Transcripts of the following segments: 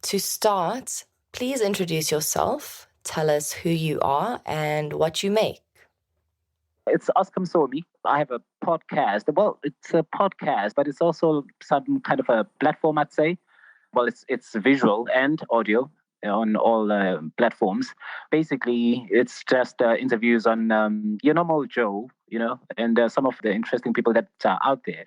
To start, please introduce yourself, tell us who you are and what you make. It's Oscar Msomi. I have a podcast. Well, it's a podcast, but it's also some kind of a platform, I'd say. Well, it's visual and audio on all platforms. Basically, it's just interviews on your normal Joe, and some of the interesting people that are out there.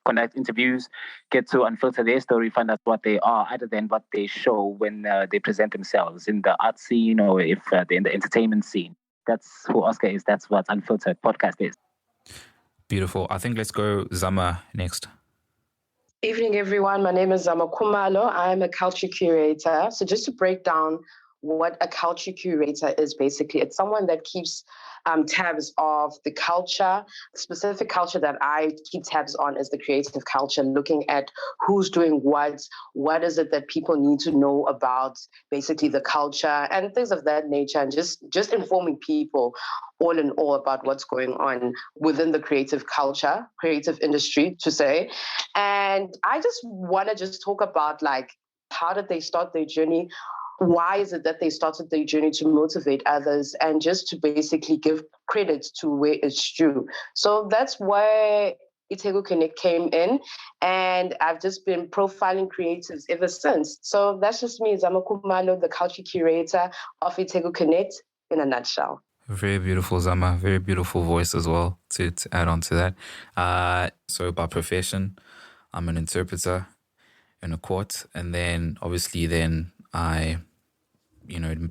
Conduct interviews, get to unfilter their story, find out what they are, other than what they show when they present themselves in the art scene or if they're in the entertainment scene. That's who Oscar is. That's what Unfiltered podcast is. Beautiful. I think let's go Zama next. Evening, everyone. My name is Zama Khumalo. I am a culture curator. So just to break down what a culture curator is, basically, it's someone that keeps tabs of the culture. Specific culture that I keep tabs on is the creative culture, looking at who's doing what is it that people need to know about basically the culture and things of that nature, and just informing people all in all about what's going on within the creative culture, creative industry to say. And I just want to just talk about how did they start their journey? Why is it that they started their journey to motivate others and just to basically give credit to where it's due? So that's where Itheku Connect came in, and I've just been profiling creatives ever since. So that's just me, Zama Khumalo, the culture curator of Itheku Connect in a nutshell. Very beautiful, Zama. Very beautiful voice as well to add on to that. So by profession, I'm an interpreter in a court, and then obviously I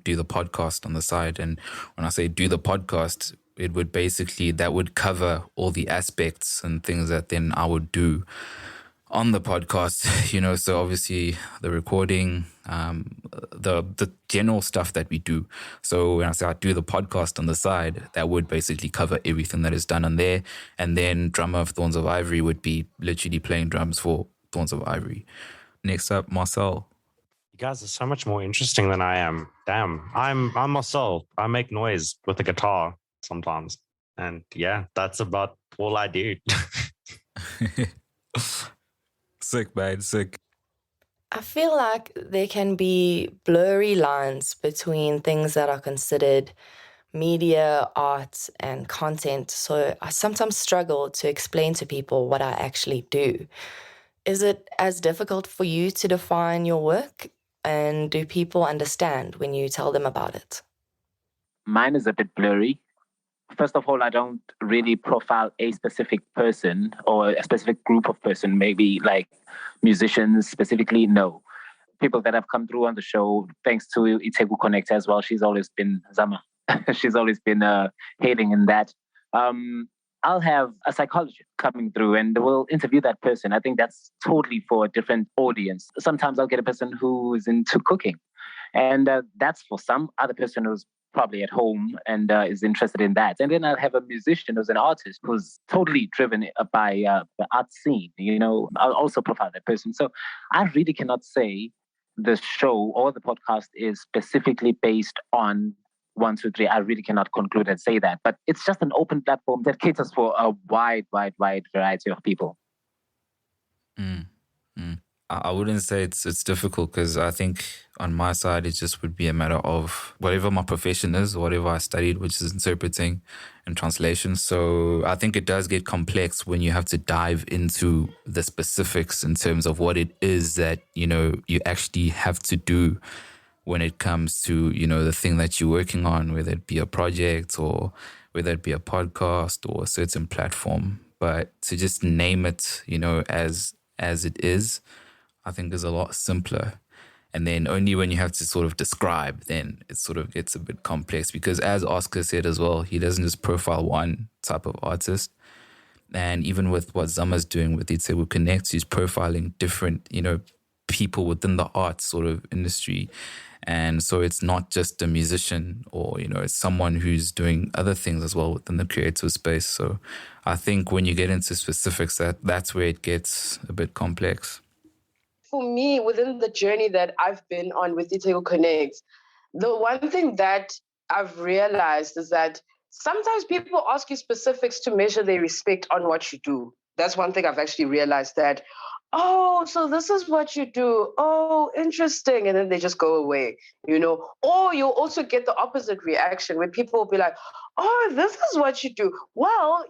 do the podcast on the side. And when I say do the podcast, that would cover all the aspects and things that then I would do on the podcast, so obviously the recording, the general stuff that we do. So when I say I do the podcast on the side, that would basically cover everything that is done on there. And then drummer of Thorns of Ivory would be literally playing drums for Thorns of Ivory. Next up, Marcel. You guys are so much more interesting than I am. Damn, I'm Marcel. I make noise with the guitar sometimes. And yeah, that's about all I do. Sick, man, sick. I feel like there can be blurry lines between things that are considered media, art, and content. So I sometimes struggle to explain to people what I actually do. Is it as difficult for you to define your work? And do people understand when you tell them about it? Mine is a bit blurry. First of all, I don't really profile a specific person or a specific group of person, maybe like musicians specifically. No. People that have come through on the show, thanks to Itheku Connect as well. She's always been Zama. She's always been hailing in that. I'll have a psychologist coming through and we'll interview that person. I think that's totally for a different audience. Sometimes I'll get a person who is into cooking, and that's for some other person who's probably at home and is interested in that. And then I'll have a musician who's an artist who's totally driven by the art scene. I'll also profile that person. So I really cannot say the show or the podcast is specifically based on 1, 2, 3. I really cannot conclude and say that, but it's just an open platform that caters for a wide variety of people. I wouldn't say it's difficult, because I think on my side it just would be a matter of whatever my profession is, whatever I studied, which is interpreting and translation. So I think it does get complex when you have to dive into the specifics in terms of what it is that you actually have to do when it comes to, the thing that you're working on, whether it be a project or whether it be a podcast or a certain platform. But to just name it, as it is, I think is a lot simpler. And then only when you have to sort of describe, then it sort of gets a bit complex, because as Oscar said as well, he doesn't just profile one type of artist. And even with what Zama's doing with Itheku Connect, he's profiling different, people within the art sort of industry. And so it's not just a musician or, it's someone who's doing other things as well within the creative space. So I think when you get into specifics, that's where it gets a bit complex. For me, within the journey that I've been on with Itheku Connect, the one thing that I've realized is that sometimes people ask you specifics to measure their respect on what you do. That's one thing I've actually realized, that oh, so this is what you do. Oh, interesting. And then they just go away, Or you'll also get the opposite reaction when people will be like, oh, this is what you do. Well,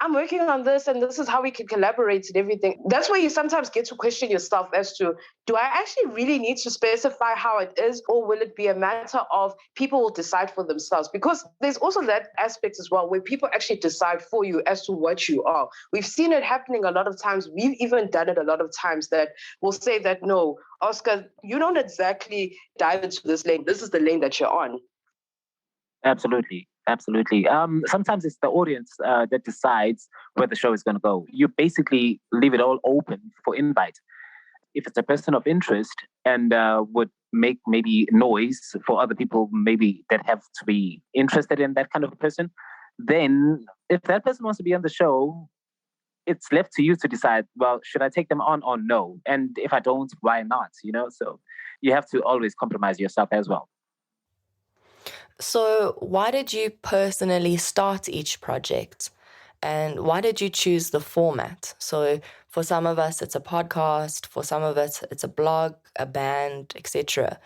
I'm working on this and this is how we can collaborate and everything. That's where you sometimes get to question yourself as to, do I actually really need to specify how it is, or will it be a matter of people will decide for themselves? Because there's also that aspect as well where people actually decide for you as to what you are. We've seen it happening a lot of times. We've even done it a lot of times that we'll say that, no, Oscar, you don't exactly dive into this lane. This is the lane that you're on. Absolutely. Sometimes it's the audience that decides where the show is going to go. You basically leave it all open for invite. If it's a person of interest and would make maybe noise for other people, maybe that have to be interested in that kind of a person, then if that person wants to be on the show, it's left to you to decide, well, should I take them on or no? And if I don't, why not? So you have to always compromise yourself as well. So why did you personally start each project? And why did you choose the format? So for some of us, it's a podcast. For some of us, it's a blog, a band, etc.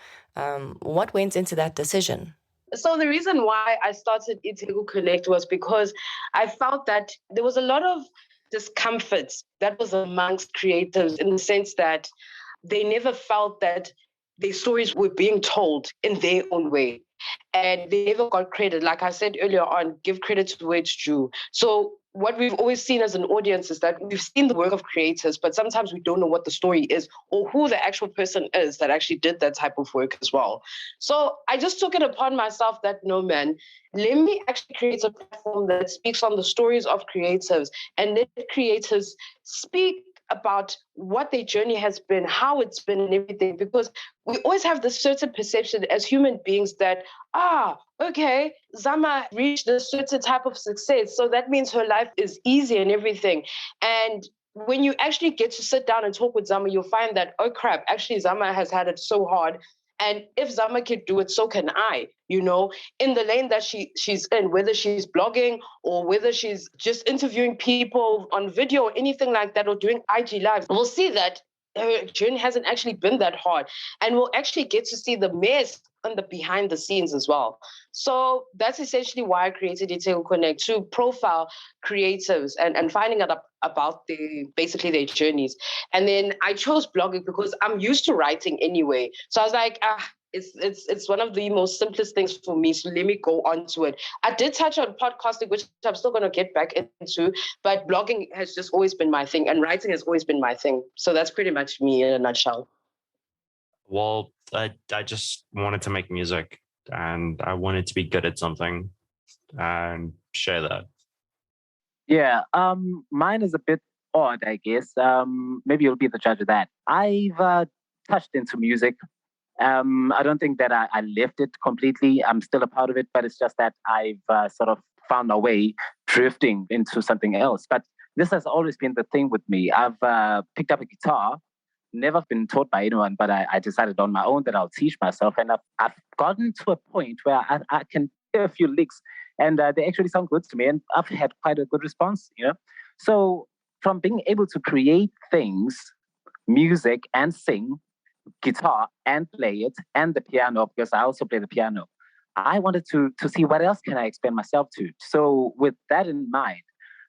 What went into that decision? So the reason why I started Itheku Connect was because I felt that there was a lot of discomfort that was amongst creatives, in the sense that they never felt that their stories were being told in their own way. And they never got credit. Like I said earlier on, give credit to where it's due. So what we've always seen as an audience is that we've seen the work of creators, but sometimes we don't know what the story is or who the actual person is that actually did that type of work as well. So I just took it upon myself that, no, man, let me actually create a platform that speaks on the stories of creatives and let creators speak about what their journey has been, how it's been, and everything. Because we always have this certain perception as human beings that, okay, Zama reached a certain type of success, so that means her life is easy and everything. And when you actually get to sit down and talk with Zama, you'll find that, oh crap, actually Zama has had it so hard. And if Zama can do it, so can I, in the lane that she's in, whether she's blogging or whether she's just interviewing people on video or anything like that, or doing IG live, we'll see that her journey hasn't actually been that hard. And we'll actually get to see the mess on the behind the scenes as well. So that's essentially why I created Itheku Connect, to profile creatives and finding out about basically their journeys. And then I chose blogging because I'm used to writing anyway. So I was like, it's one of the most simplest things for me, so let me go on to it. I did touch on podcasting, which I'm still going to get back into, but blogging has just always been my thing, and writing has always been my thing. So that's pretty much me in a nutshell. Well, I just wanted to make music, and I wanted to be good at something and share that. Yeah, mine is a bit odd, I guess. Maybe you'll be the judge of that. I've touched into music. I don't think that I left it completely. I'm still a part of it, but it's just that I've sort of found my way drifting into something else. But this has always been the thing with me. I've picked up a guitar, never been taught by anyone, but I decided on my own that I'll teach myself. And I've gotten to a point where I can hear a few licks and they actually sound good to me. And I've had quite a good response, So from being able to create things, music and sing, guitar and play it, and the piano, because I also play the piano, I wanted to see what else can I expand myself to. So with that in mind,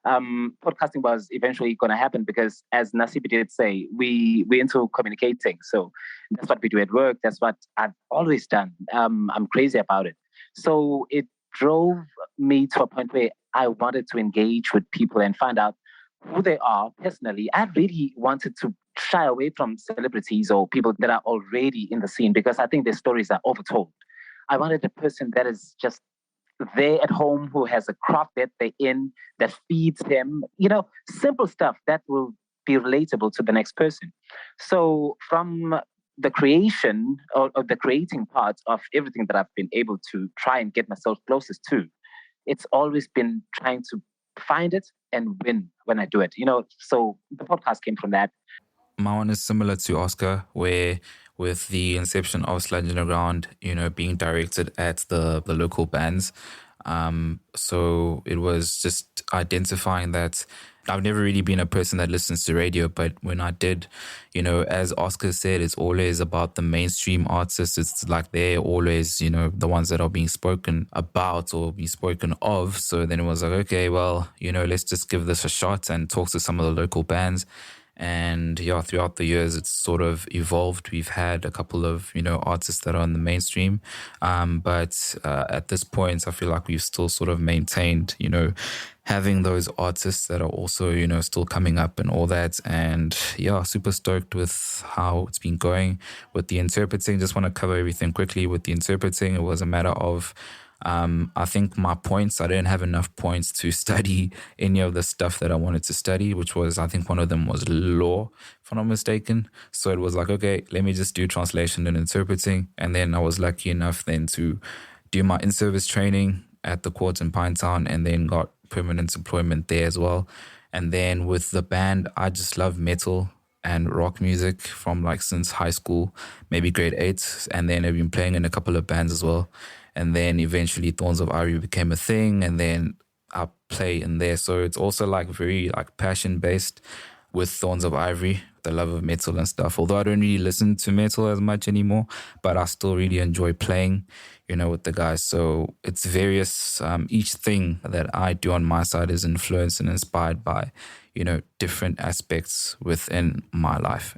podcasting was eventually going to happen because, as Nasiphi did say, we into communicating. So that's what we do at work. That's what I've always done. I'm crazy about it. So it drove me to a point where I wanted to engage with people and find out who they are personally. I really wanted to shy away from celebrities or people that are already in the scene because I think their stories are overtold. I wanted a person that is just there at home, who has a craft that they're in, that feeds them, simple stuff that will be relatable to the next person. So from the creation or the creating part of everything that I've been able to try and get myself closest to, it's always been trying to find it and win when I do it, so the podcast came from that. My one is similar to Oscar, where with the inception of Sludge Underground, being directed at the local bands. So it was just identifying that I've never really been a person that listens to radio, but when I did, as Oscar said, it's always about the mainstream artists. It's like they're always, the ones that are being spoken about or being spoken of. So then it was like, okay, well, let's just give this a shot and talk to some of the local bands. And yeah, throughout the years, it's sort of evolved. We've had a couple of, artists that are in the mainstream. But at this point, I feel like we've still sort of maintained, having those artists that are also, still coming up and all that. And yeah, super stoked with how it's been going with the interpreting. Just want to cover everything quickly with the interpreting. It was a matter of, I think my points, I didn't have enough points to study any of the stuff that I wanted to study, which was, I think one of them was law, if I'm not mistaken. So it was like, okay, let me just do translation and interpreting. And then I was lucky enough then to do my in-service training at the courts in Pinetown and then got permanent employment there as well. And then with the band, I just love metal and rock music from since high school, maybe grade 8. And then I've been playing in a couple of bands as well. And then eventually Thorns of Ivory became a thing, and then I play in there. So it's also very passion based with Thorns of Ivory, the love of metal and stuff. Although I don't really listen to metal as much anymore, but I still really enjoy playing, with the guys. So it's various, each thing that I do on my side is influenced and inspired by, different aspects within my life.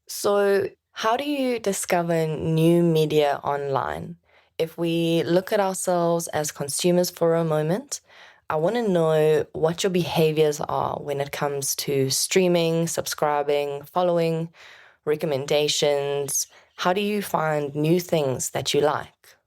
So how do you discover new media online? If we look at ourselves as consumers for a moment, I want to know what your behaviors are when it comes to streaming, subscribing, following, recommendations. How do you find new things that you like?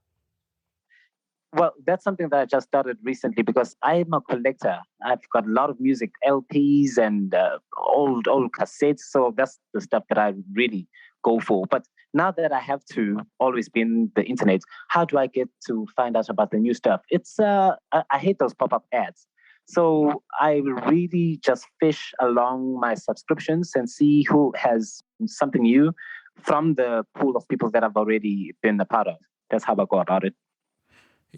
Well, that's something that I just started recently because I'm a collector. I've got a lot of music, LPs and old cassettes. So that's the stuff that I really go for. But now that I have to always be in the internet, how do I get to find out about the new stuff? It's I hate those pop-up ads. So I really just fish along my subscriptions and see who has something new from the pool of people that I've already been a part of. That's how I go about it.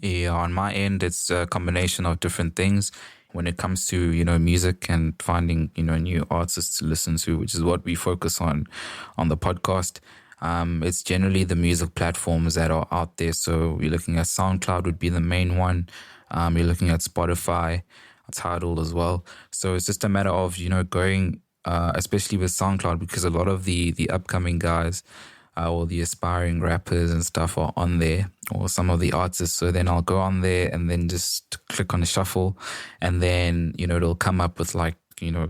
Yeah, on my end, it's a combination of different things. When it comes to, music and finding, new artists to listen to, which is what we focus on the podcast, it's generally the music platforms that are out there. So we're looking at SoundCloud would be the main one. You're looking at Spotify, Tidal as well. So it's just a matter of, going, especially with SoundCloud, because a lot of the upcoming guys or the aspiring rappers and stuff are on there, or some of the artists. So then I'll go on there and then just click on the shuffle, and then, it'll come up with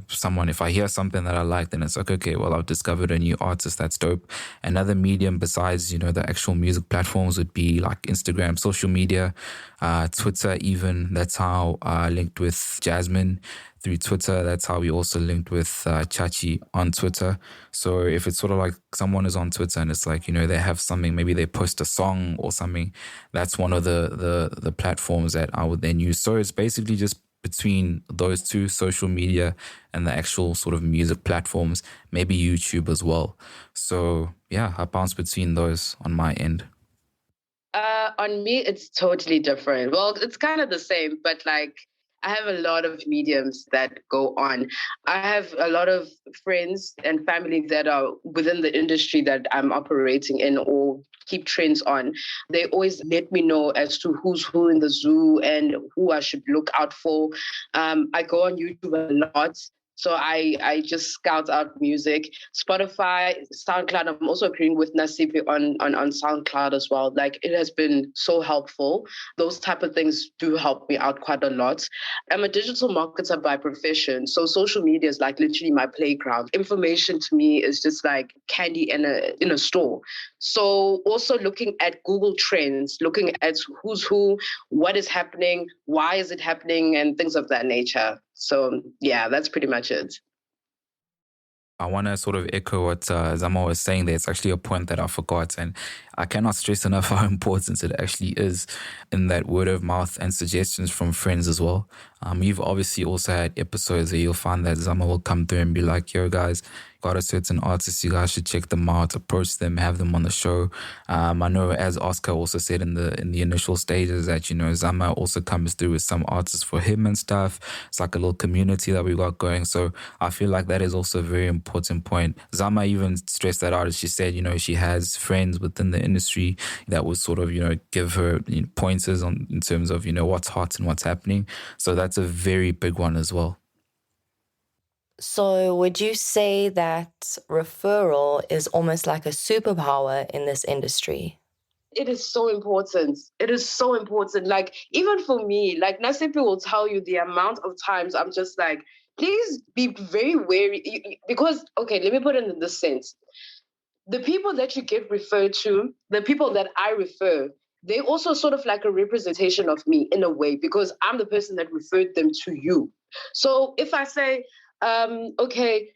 someone, if I hear something that I like, then it's like, okay, well, I've discovered a new artist that's dope. Another medium besides, the actual music platforms would be like Instagram, social media, Twitter even. That's how I linked with Jasmine through Twitter. That's how we also linked with Chachi on Twitter. So if it's sort of like someone is on Twitter and it's like, they have something, maybe they post a song or something, that's one of the platforms that I would then use. So it's basically just between those two, social media and the actual sort of music platforms, maybe YouTube as well. So yeah, I bounce between those on my end. On me, it's totally different. Well, it's kind of the same, but I have a lot of mediums that go on. I have a lot of friends and family that are within the industry that I'm operating in or keep trends on. They always let me know as to who's who in the zoo and who I should look out for. I go on YouTube a lot. So I just scout out music. Spotify, SoundCloud. I'm also agreeing with Nasiphi on SoundCloud as well. It has been so helpful. Those type of things do help me out quite a lot. I'm a digital marketer by profession. So social media is literally my playground. Information to me is just like candy in a store. So also looking at Google Trends, looking at who's who, what is happening, why is it happening, and things of that nature. So yeah, that's pretty much it. I want to sort of echo what Zama was saying there. It's actually a point that I forgot, and I cannot stress enough how important it actually is in that word of mouth and suggestions from friends as well. You've obviously also had episodes where you'll find that Zama will come through and be like, yo guys, got a certain artist, you guys should check them out, approach them, have them on the show. I know, as Oscar also said in the initial stages, that, you know, Zama also comes through with some artists for him and stuff. It's like a little community that we got going. So I feel like that is also a very important point. Zama even stressed that out. She said, you know, she has friends within the industry that would sort of, you know, give her, you know, pointers on in terms of, you know, what's hot and what's happening. So that's a very big one as well. So would you say that referral is almost like a superpower in this industry? It is so important. It is so important. Like, even for me, like Nasiphi will tell you the amount of times I'm just like, please be very wary. Because, okay, let me put it in this sense. The people that you get referred to, the people that I refer, they also sort of like a representation of me in a way, because I'm the person that referred them to you. So if I say, okay,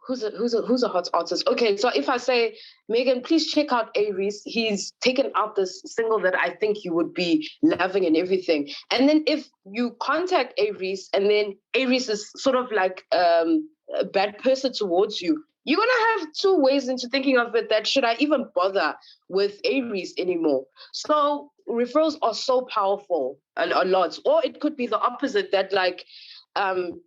who's a hot artist? Okay, so if I say, Meagan, please check out Aries. He's taken out this single that I think you would be loving and everything. And then if you contact Aries and then Aries is sort of like a bad person towards you, you're going to have two ways into thinking of it, that should I even bother with Aries anymore? So referrals are so powerful a lot. Or it could be the opposite, that like,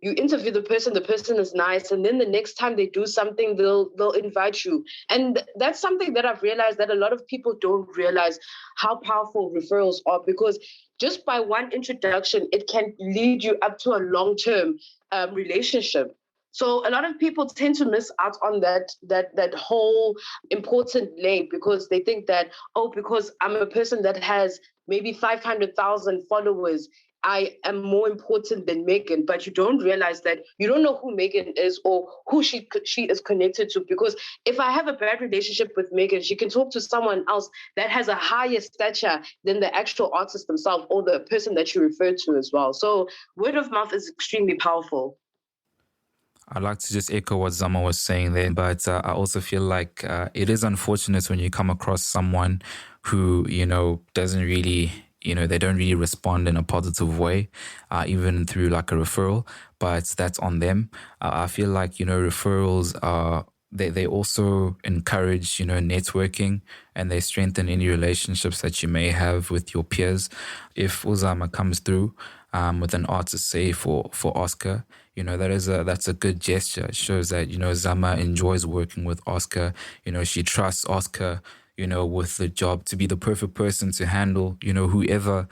you interview the person is nice, and then the next time they do something, they'll invite you. And that's something that I've realized that a lot of people don't realize how powerful referrals are, because just by one introduction, it can lead you up to a long-term relationship. So a lot of people tend to miss out on that whole important lane, because they think that, oh, because I'm a person that has maybe 500,000 followers, I am more important than Meagan. But you don't realize that you don't know who Meagan is or who she is connected to. Because if I have a bad relationship with Meagan, she can talk to someone else that has a higher stature than the actual artist themselves or the person that you refer to as well. So word of mouth is extremely powerful. I'd like to just echo what Zama was saying there, but I also feel like it is unfortunate when you come across someone who, you know, doesn't really, you know, they don't really respond in a positive way, even through like a referral, but that's on them. I feel like, you know, referrals are, they also encourage, you know, networking, and they strengthen any relationships that you may have with your peers. If Uzama comes through with an artist, say for Oscar, you know, that's a good gesture. It shows that, you know, Zama enjoys working with Oscar. You know, she trusts Oscar, you know, with the job to be the perfect person to handle, you know, whoever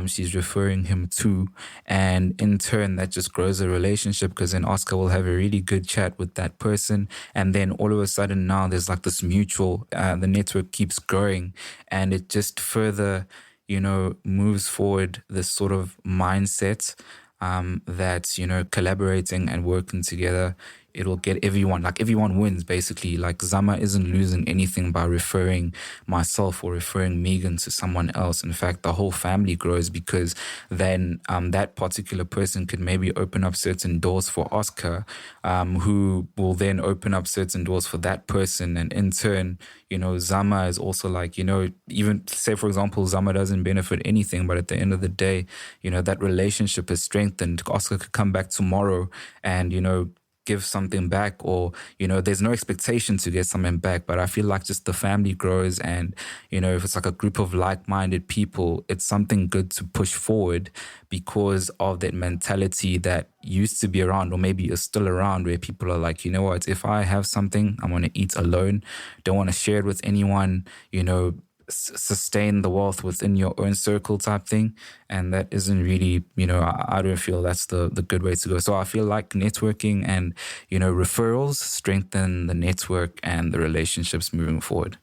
she's referring him to. And in turn, that just grows a relationship, because then Oscar will have a really good chat with that person. And then all of a sudden now there's like this mutual, the network keeps growing, and it just further, you know, moves forward this sort of mindset that, you know, collaborating and working together, it'll get everyone, like everyone wins basically. Like Zama isn't losing anything by referring myself or referring Meagan to someone else. In fact, the whole family grows, because then that particular person could maybe open up certain doors for Oscar, who will then open up certain doors for that person. And in turn, you know, Zama is also like, you know, even say, for example, Zama doesn't benefit anything, but at the end of the day, you know, that relationship is strengthened. Oscar could come back tomorrow and, you know, give something back, or, you know, there's no expectation to get something back. But I feel like just the family grows, and, you know, if it's like a group of like-minded people, it's something good to push forward, because of that mentality that used to be around, or maybe is still around, where people are like, you know what, if I have something, I'm going to eat alone, don't want to share it with anyone, you know, sustain the wealth within your own circle type thing. And that isn't really, you know, I don't feel that's the good way to go. So I feel like networking and, you know, referrals strengthen the network and the relationships moving forward.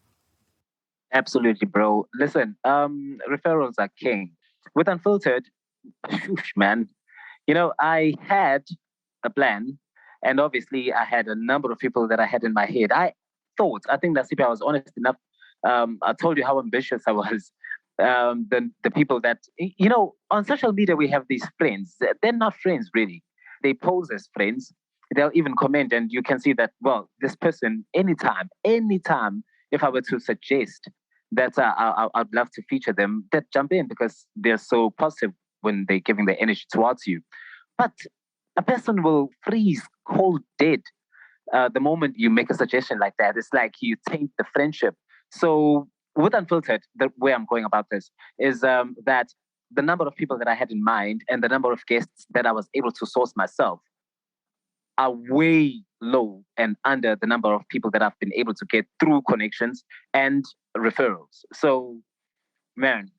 Absolutely, bro. Listen, referrals are king. With Unfiltered, whoosh, man, you know, I had a plan, and obviously I had a number of people that I had in my head. I think Nasiphi, I was honest enough. I told you how ambitious I was. The people that, you know, on social media, we have these friends. They're not friends, really. They pose as friends. They'll even comment, and you can see that, well, this person, anytime, if I were to suggest that I'd love to feature them, that jump in, because they're so positive when they're giving their energy towards you. But a person will freeze cold dead the moment you make a suggestion like that, it's like you taint the friendship. So with Unfiltered, the way I'm going about this is that the number of people that I had in mind and the number of guests that I was able to source myself are way low and under the number of people that I've been able to get through connections and referrals. So, man,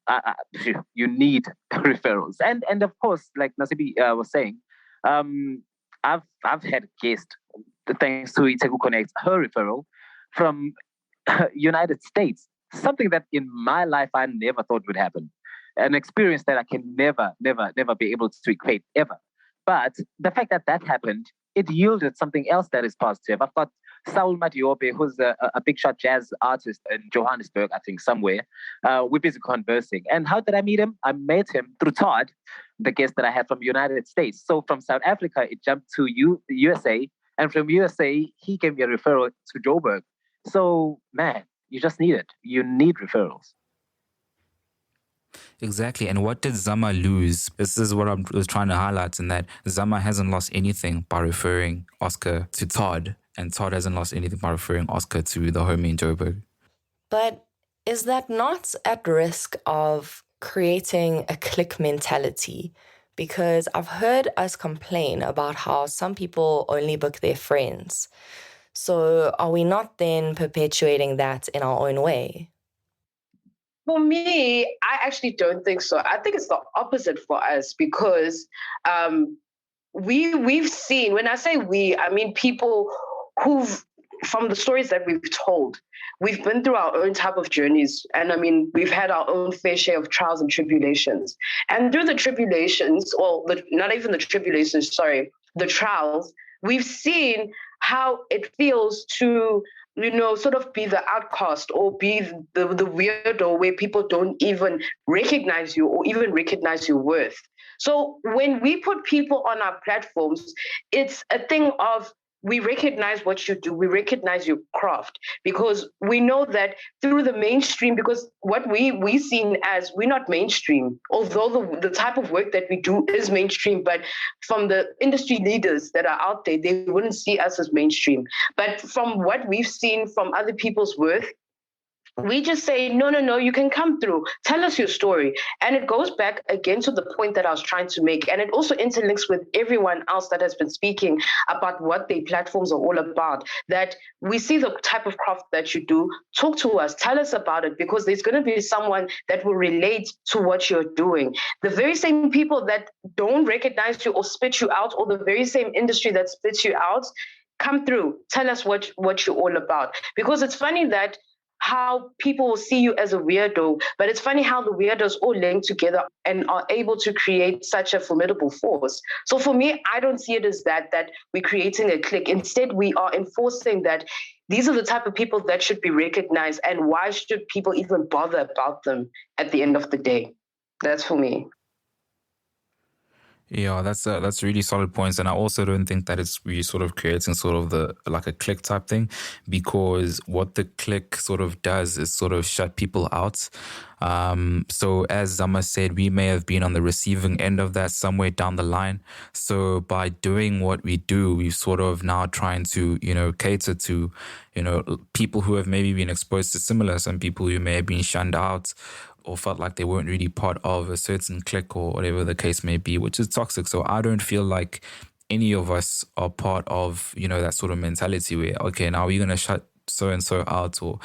you need referrals, and of course, like Nasiphi was saying, I've had a guest, thanks to Itheku Connect, her referral from United States, something that in my life I never thought would happen, an experience that I can never be able to equate ever. But the fact that that happened, it yielded something else that is positive. I've got Saul Madiope, who's a big shot jazz artist in Johannesburg, I think, somewhere. We're busy conversing. And how did I meet him? I met him through Todd, the guest that I had from United States. So from South Africa, it jumped to USA. And from USA, he gave me a referral to Joburg. So, man, you just need it. You need referrals. Exactly. And what did Zama lose? This is what I was trying to highlight, in that Zama hasn't lost anything by referring Oscar to Todd, and Todd hasn't lost anything by referring Oscar to the homie in Joburg. But is that not at risk of creating a clique mentality? Because I've heard us complain about how some people only book their friends. So are we not then perpetuating that in our own way? For me, I actually don't think so. I think it's the opposite for us, because we've seen, when I say we, I mean people who've, from the stories that we've told, we've been through our own type of journeys. And I mean, we've had our own fair share of trials and tribulations. And through the tribulations, not even the tribulations, sorry, the trials, we've seen how it feels to, sort of be the outcast or be the weirdo where people don't even recognize you or even recognize your worth. So when we put people on our platforms, it's a thing of, we recognize what you do, we recognize your craft, because we know that through the mainstream, because what we seen as, we're not mainstream, although the type of work that we do is mainstream, but from the industry leaders that are out there, they wouldn't see us as mainstream. But from what we've seen from other people's work, we just say, no, you can come through. Tell us your story. And it goes back again to the point that I was trying to make. And it also interlinks with everyone else that has been speaking about what their platforms are all about, that we see the type of craft that you do. Talk to us. Tell us about it, because there's going to be someone that will relate to what you're doing. The very same people that don't recognize you or spit you out, or the very same industry that spits you out, come through. Tell us what you're all about. Because it's funny that how people will see you as a weirdo, but it's funny how the weirdos all link together and are able to create such a formidable force. So for me, I don't see it as that we're creating a clique. Instead, we are enforcing that these are the type of people that should be recognized, and why should people even bother about them at the end of the day? That's for me. Yeah, that's really solid points, and I also don't think that it's really sort of creating sort of like a click type thing, because what the click sort of does is sort of shut people out. So as Zama said, we may have been on the receiving end of that somewhere down the line. So by doing what we do, we've sort of now trying to, cater to, people who have maybe been exposed to similar, some people who may have been shunned out or felt like they weren't really part of a certain clique or whatever the case may be, which is toxic. So I don't feel like any of us are part of, that sort of mentality where, okay, now we're going to shut so-and-so out, or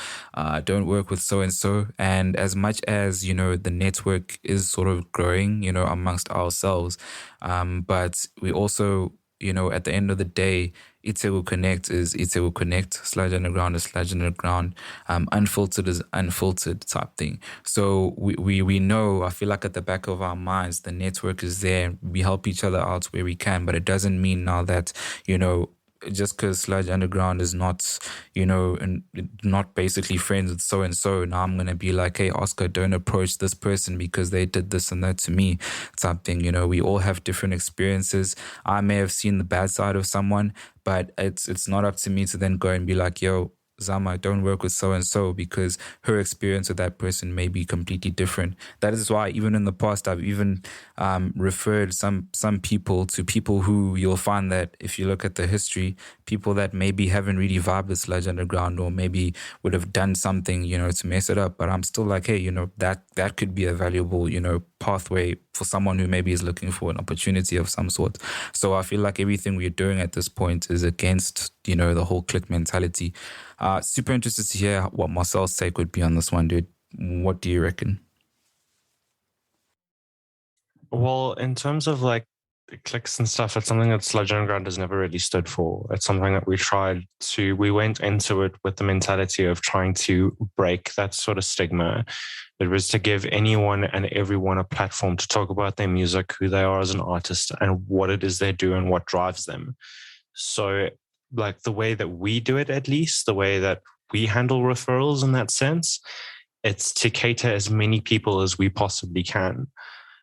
don't work with so-and-so. And as much as, the network is sort of growing, amongst ourselves, but we also, at the end of the day, Itheku Connect is Itheku Connect, Sludge Underground is Sludge Underground, Unfiltered is Unfiltered type thing. So we know, I feel like at the back of our minds, the network is there. We help each other out where we can, but it doesn't mean now that, just because Sludge Underground is not, not basically friends with so-and-so, now I'm going to be like, hey, Oscar, don't approach this person because they did this and that to me, something. We all have different experiences. I may have seen the bad side of someone, but it's not up to me to then go and be like, yo, Zama, don't work with so and so because her experience with that person may be completely different. That is why even in the past I've even referred some people to people who you'll find that if you look at the history, people that maybe haven't really vibed with Sludge Underground or maybe would have done something, to mess it up. But I'm still like, hey, that could be a valuable, pathway for someone who maybe is looking for an opportunity of some sort. So I feel like everything we're doing at this point is against, the whole clique mentality. Super interested to hear what Marcel's take would be on this one, dude. What do you reckon? Well, in terms of like cliques and stuff, it's something that Sludge Underground has never really stood for. It's something that we went into it with the mentality of trying to break that sort of stigma. It was to give anyone and everyone a platform to talk about their music, who they are as an artist, and what it is they do and what drives them. So, like the way that we do it, at least, the way that we handle referrals in that sense, it's to cater as many people as we possibly can.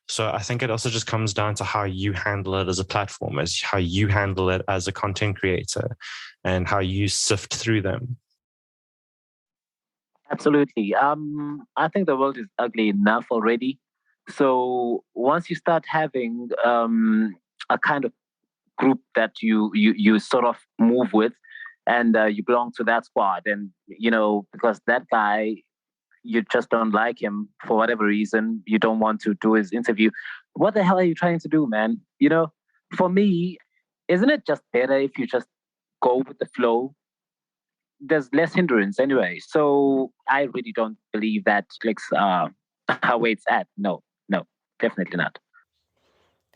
So I think it also just comes down to how you handle it as a platform, as how you handle it as a content creator, and how you sift through them. Absolutely. I think the world is ugly enough already. So once you start having a kind of group that you sort of move with, and you belong to that squad, and because that guy, you just don't like him for whatever reason, you don't want to do his interview. What the hell are you trying to do, man? For me, isn't it just better if you just go with the flow? There's less hindrance anyway. So I really don't believe that clicks are where it's at. No, definitely not.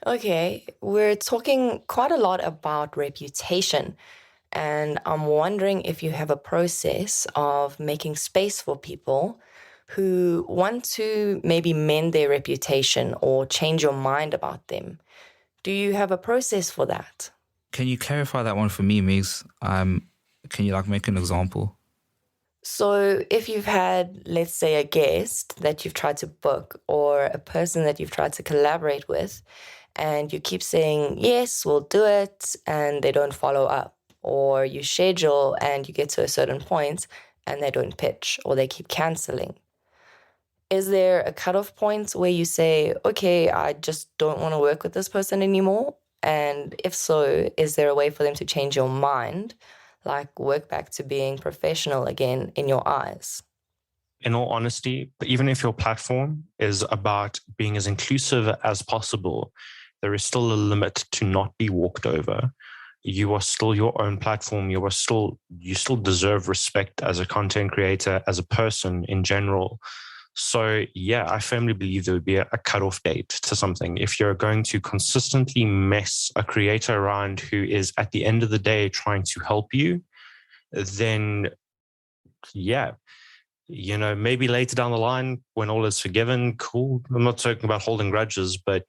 Okay, we're talking quite a lot about reputation, and I'm wondering if you have a process of making space for people who want to maybe mend their reputation or change your mind about them. Do you have a process for that? Can you clarify that one for me, Megs? Can you make an example? So if you've had, let's say, a guest that you've tried to book or a person that you've tried to collaborate with, and you keep saying, yes, we'll do it, and they don't follow up, or you schedule and you get to a certain point and they don't pitch or they keep canceling. Is there a cutoff point where you say, okay, I just don't want to work with this person anymore? And if so, is there a way for them to change your mind, like work back to being professional again in your eyes? In all honesty, even if your platform is about being as inclusive as possible, there is still a limit to not be walked over. You are still your own platform. You still deserve respect as a content creator, as a person in general. So yeah, I firmly believe there would be a cutoff date to something. If you're going to consistently mess a creator around who is at the end of the day trying to help you, then yeah, maybe later down the line when all is forgiven, cool. I'm not talking about holding grudges, but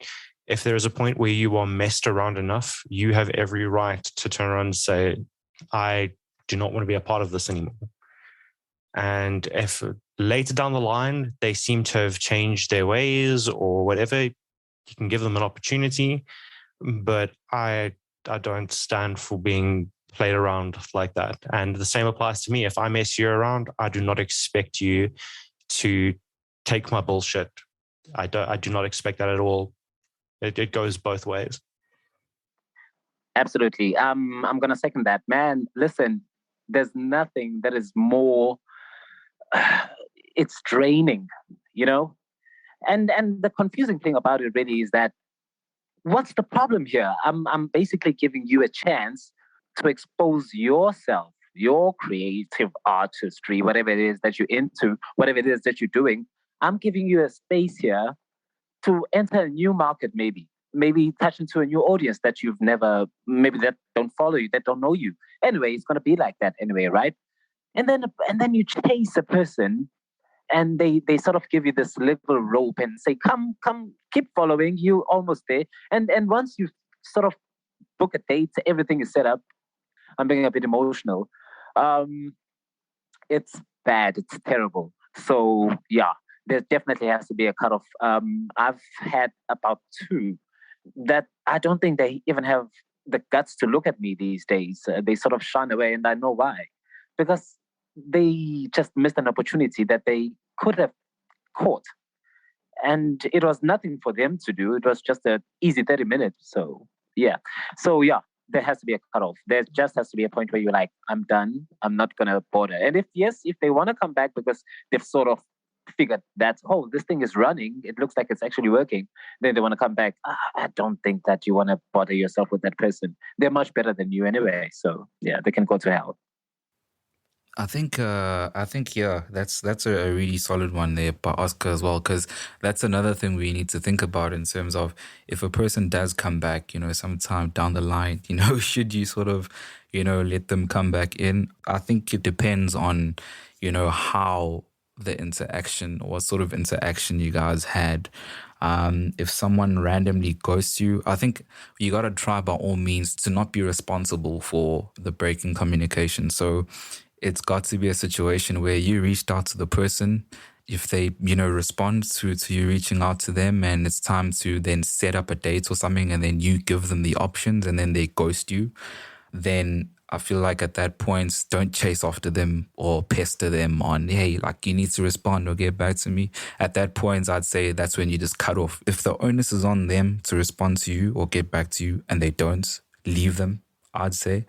if there is a point where you are messed around enough, you have every right to turn around and say, I do not want to be a part of this anymore. And if later down the line, they seem to have changed their ways or whatever, you can give them an opportunity. But I don't stand for being played around like that. And the same applies to me. If I mess you around, I do not expect you to take my bullshit. I do not expect that at all. It goes both ways. Absolutely. I'm going to second that. Man, listen, there's nothing that is more, it's draining, And the confusing thing about it really is that, what's the problem here? I'm basically giving you a chance to expose yourself, your creative artistry, whatever it is that you're into, whatever it is that you're doing. I'm giving you a space here to enter a new market, maybe touch into a new audience that you've never, maybe that don't follow you, that don't know you. Anyway, it's going to be like that anyway, right? And then you chase a person and they sort of give you this little rope and say, come, keep following, you almost there. And once you sort of book a date, everything is set up. I'm being a bit emotional. It's bad. It's terrible. So yeah, there definitely has to be a cutoff. I've had about 2 that I don't think they even have the guts to look at me these days. They sort of shun away, and I know why. Because they just missed an opportunity that they could have caught. And it was nothing for them to do. It was just an easy 30 minutes. So, yeah. There has to be a cutoff. There just has to be a point where you're like, I'm done. I'm not going to bother. And if they want to come back because they've sort of figured that, oh, this thing is running, it looks like it's actually working, then they want to come back. I don't think that you want to bother yourself with that person. They're much better than you anyway. So, yeah, they can go to hell. I think that's a really solid one there by Oscar as well, because that's another thing we need to think about in terms of if a person does come back, sometime down the line, should you sort of, let them come back in? I think it depends on, how the interaction, what sort of interaction you guys had. If someone randomly ghosts you, I think you got to try by all means to not be responsible for the break in communication. So it's got to be a situation where you reached out to the person. If they, respond to you reaching out to them, and it's time to then set up a date or something, and then you give them the options and then they ghost you, then I feel like at that point, don't chase after them or pester them on, hey, like you need to respond or get back to me. At that point, I'd say that's when you just cut off. If the onus is on them to respond to you or get back to you and they don't, leave them, I'd say.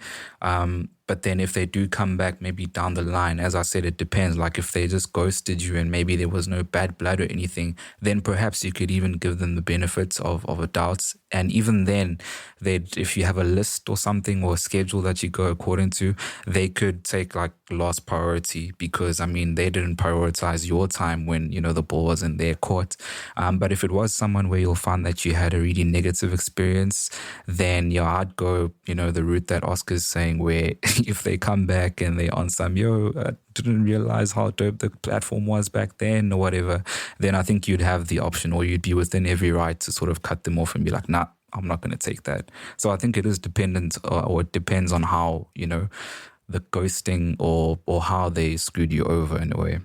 But then if they do come back, maybe down the line, as I said, it depends. Like if they just ghosted you and maybe there was no bad blood or anything, then perhaps you could even give them the benefits of a doubt. And even then, if you have a list or something or a schedule that you go according to, they could take like last priority because, they didn't prioritize your time when, the ball was in their court. But if it was someone where you'll find that you had a really negative experience, then, I'd go, the route that Oscar's saying where if they come back and they're on some, I didn't realize how dope the platform was back then or whatever, then I think you'd have the option or you'd be within every right to sort of cut them off and be like, nah, I'm not going to take that. So I think it is dependent or it depends on how, the ghosting or how they screwed you over in a way.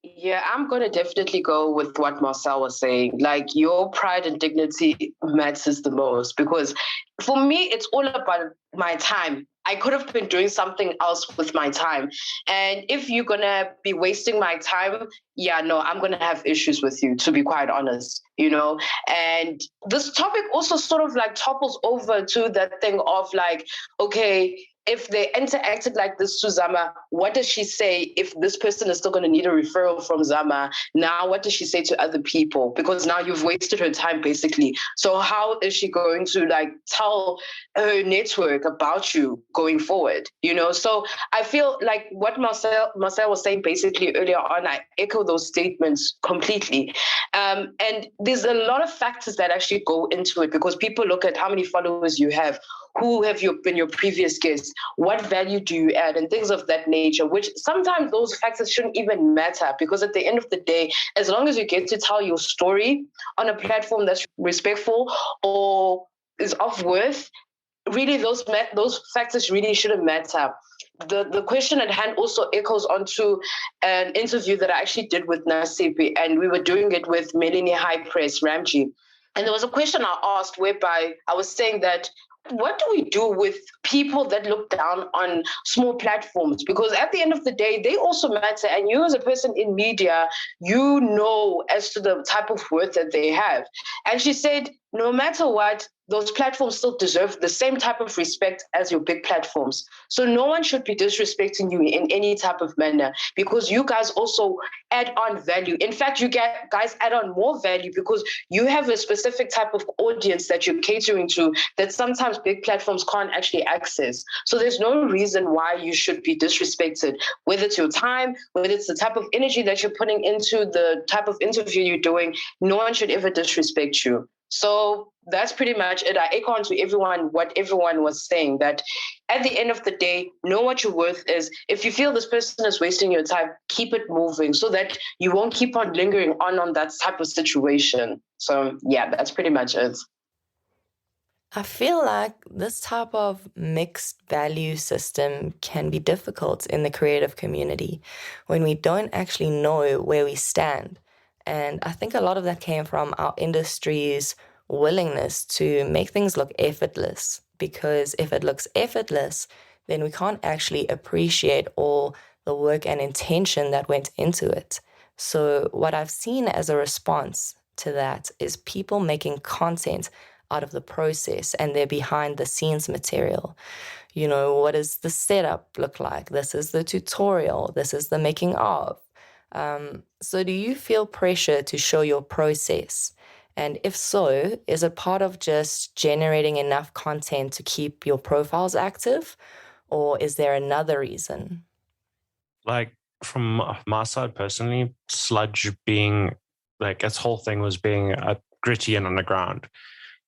Yeah, I'm going to definitely go with what Marcel was saying. Like, your pride and dignity matters the most because for me, it's all about my time. I could have been doing something else with my time. And if you're going to be wasting my time, I'm going to have issues with you, to be quite honest, And this topic also sort of like topples over to that thing of like, okay, if they interacted like this to Zama, what does she say if this person is still going to need a referral from Zama? Now, what does she say to other people? Because now you've wasted her time, basically. So how is she going to like tell her network about you going forward? So I feel like what Marcel was saying basically earlier on, I echo those statements completely. And there's a lot of factors that actually go into it because people look at how many followers you have, who have been your previous guests, what value do you add, and things of that nature, which sometimes those factors shouldn't even matter because at the end of the day, as long as you get to tell your story on a platform that's respectful or is of worth, really those factors really shouldn't matter. The question at hand also echoes onto an interview that I actually did with Nasiphi, and we were doing it with Melanie High Press Ramji. And there was a question I asked whereby I was saying that what do we do with people that look down on small platforms? Because at the end of the day, they also matter. And you as a person in media, as to the type of worth that they have. And she said, no matter what, those platforms still deserve the same type of respect as your big platforms. So no one should be disrespecting you in any type of manner because you guys also add on value. In fact, you guys add on more value because you have a specific type of audience that you're catering to that sometimes big platforms can't actually access. So there's no reason why you should be disrespected, whether it's your time, whether it's the type of energy that you're putting into the type of interview you're doing. No one should ever disrespect you. So that's pretty much it. I echo on to what everyone was saying, that at the end of the day, know what your worth is. If you feel this person is wasting your time, keep it moving so that you won't keep on lingering on that type of situation. So yeah, that's pretty much it. I feel like this type of mixed value system can be difficult in the creative community when we don't actually know where we stand. And I think a lot of that came from our industry's willingness to make things look effortless, because if it looks effortless, then we can't actually appreciate all the work and intention that went into it. So what I've seen as a response to that is people making content out of the process and their behind the scenes material. You know, what does the setup look like? This is the tutorial. This is the making of. So do you feel pressure to show your process? And if so, is it part of just generating enough content to keep your profiles active? Or is there another reason? Like from my side personally, Sludge being like its whole thing was being gritty and underground.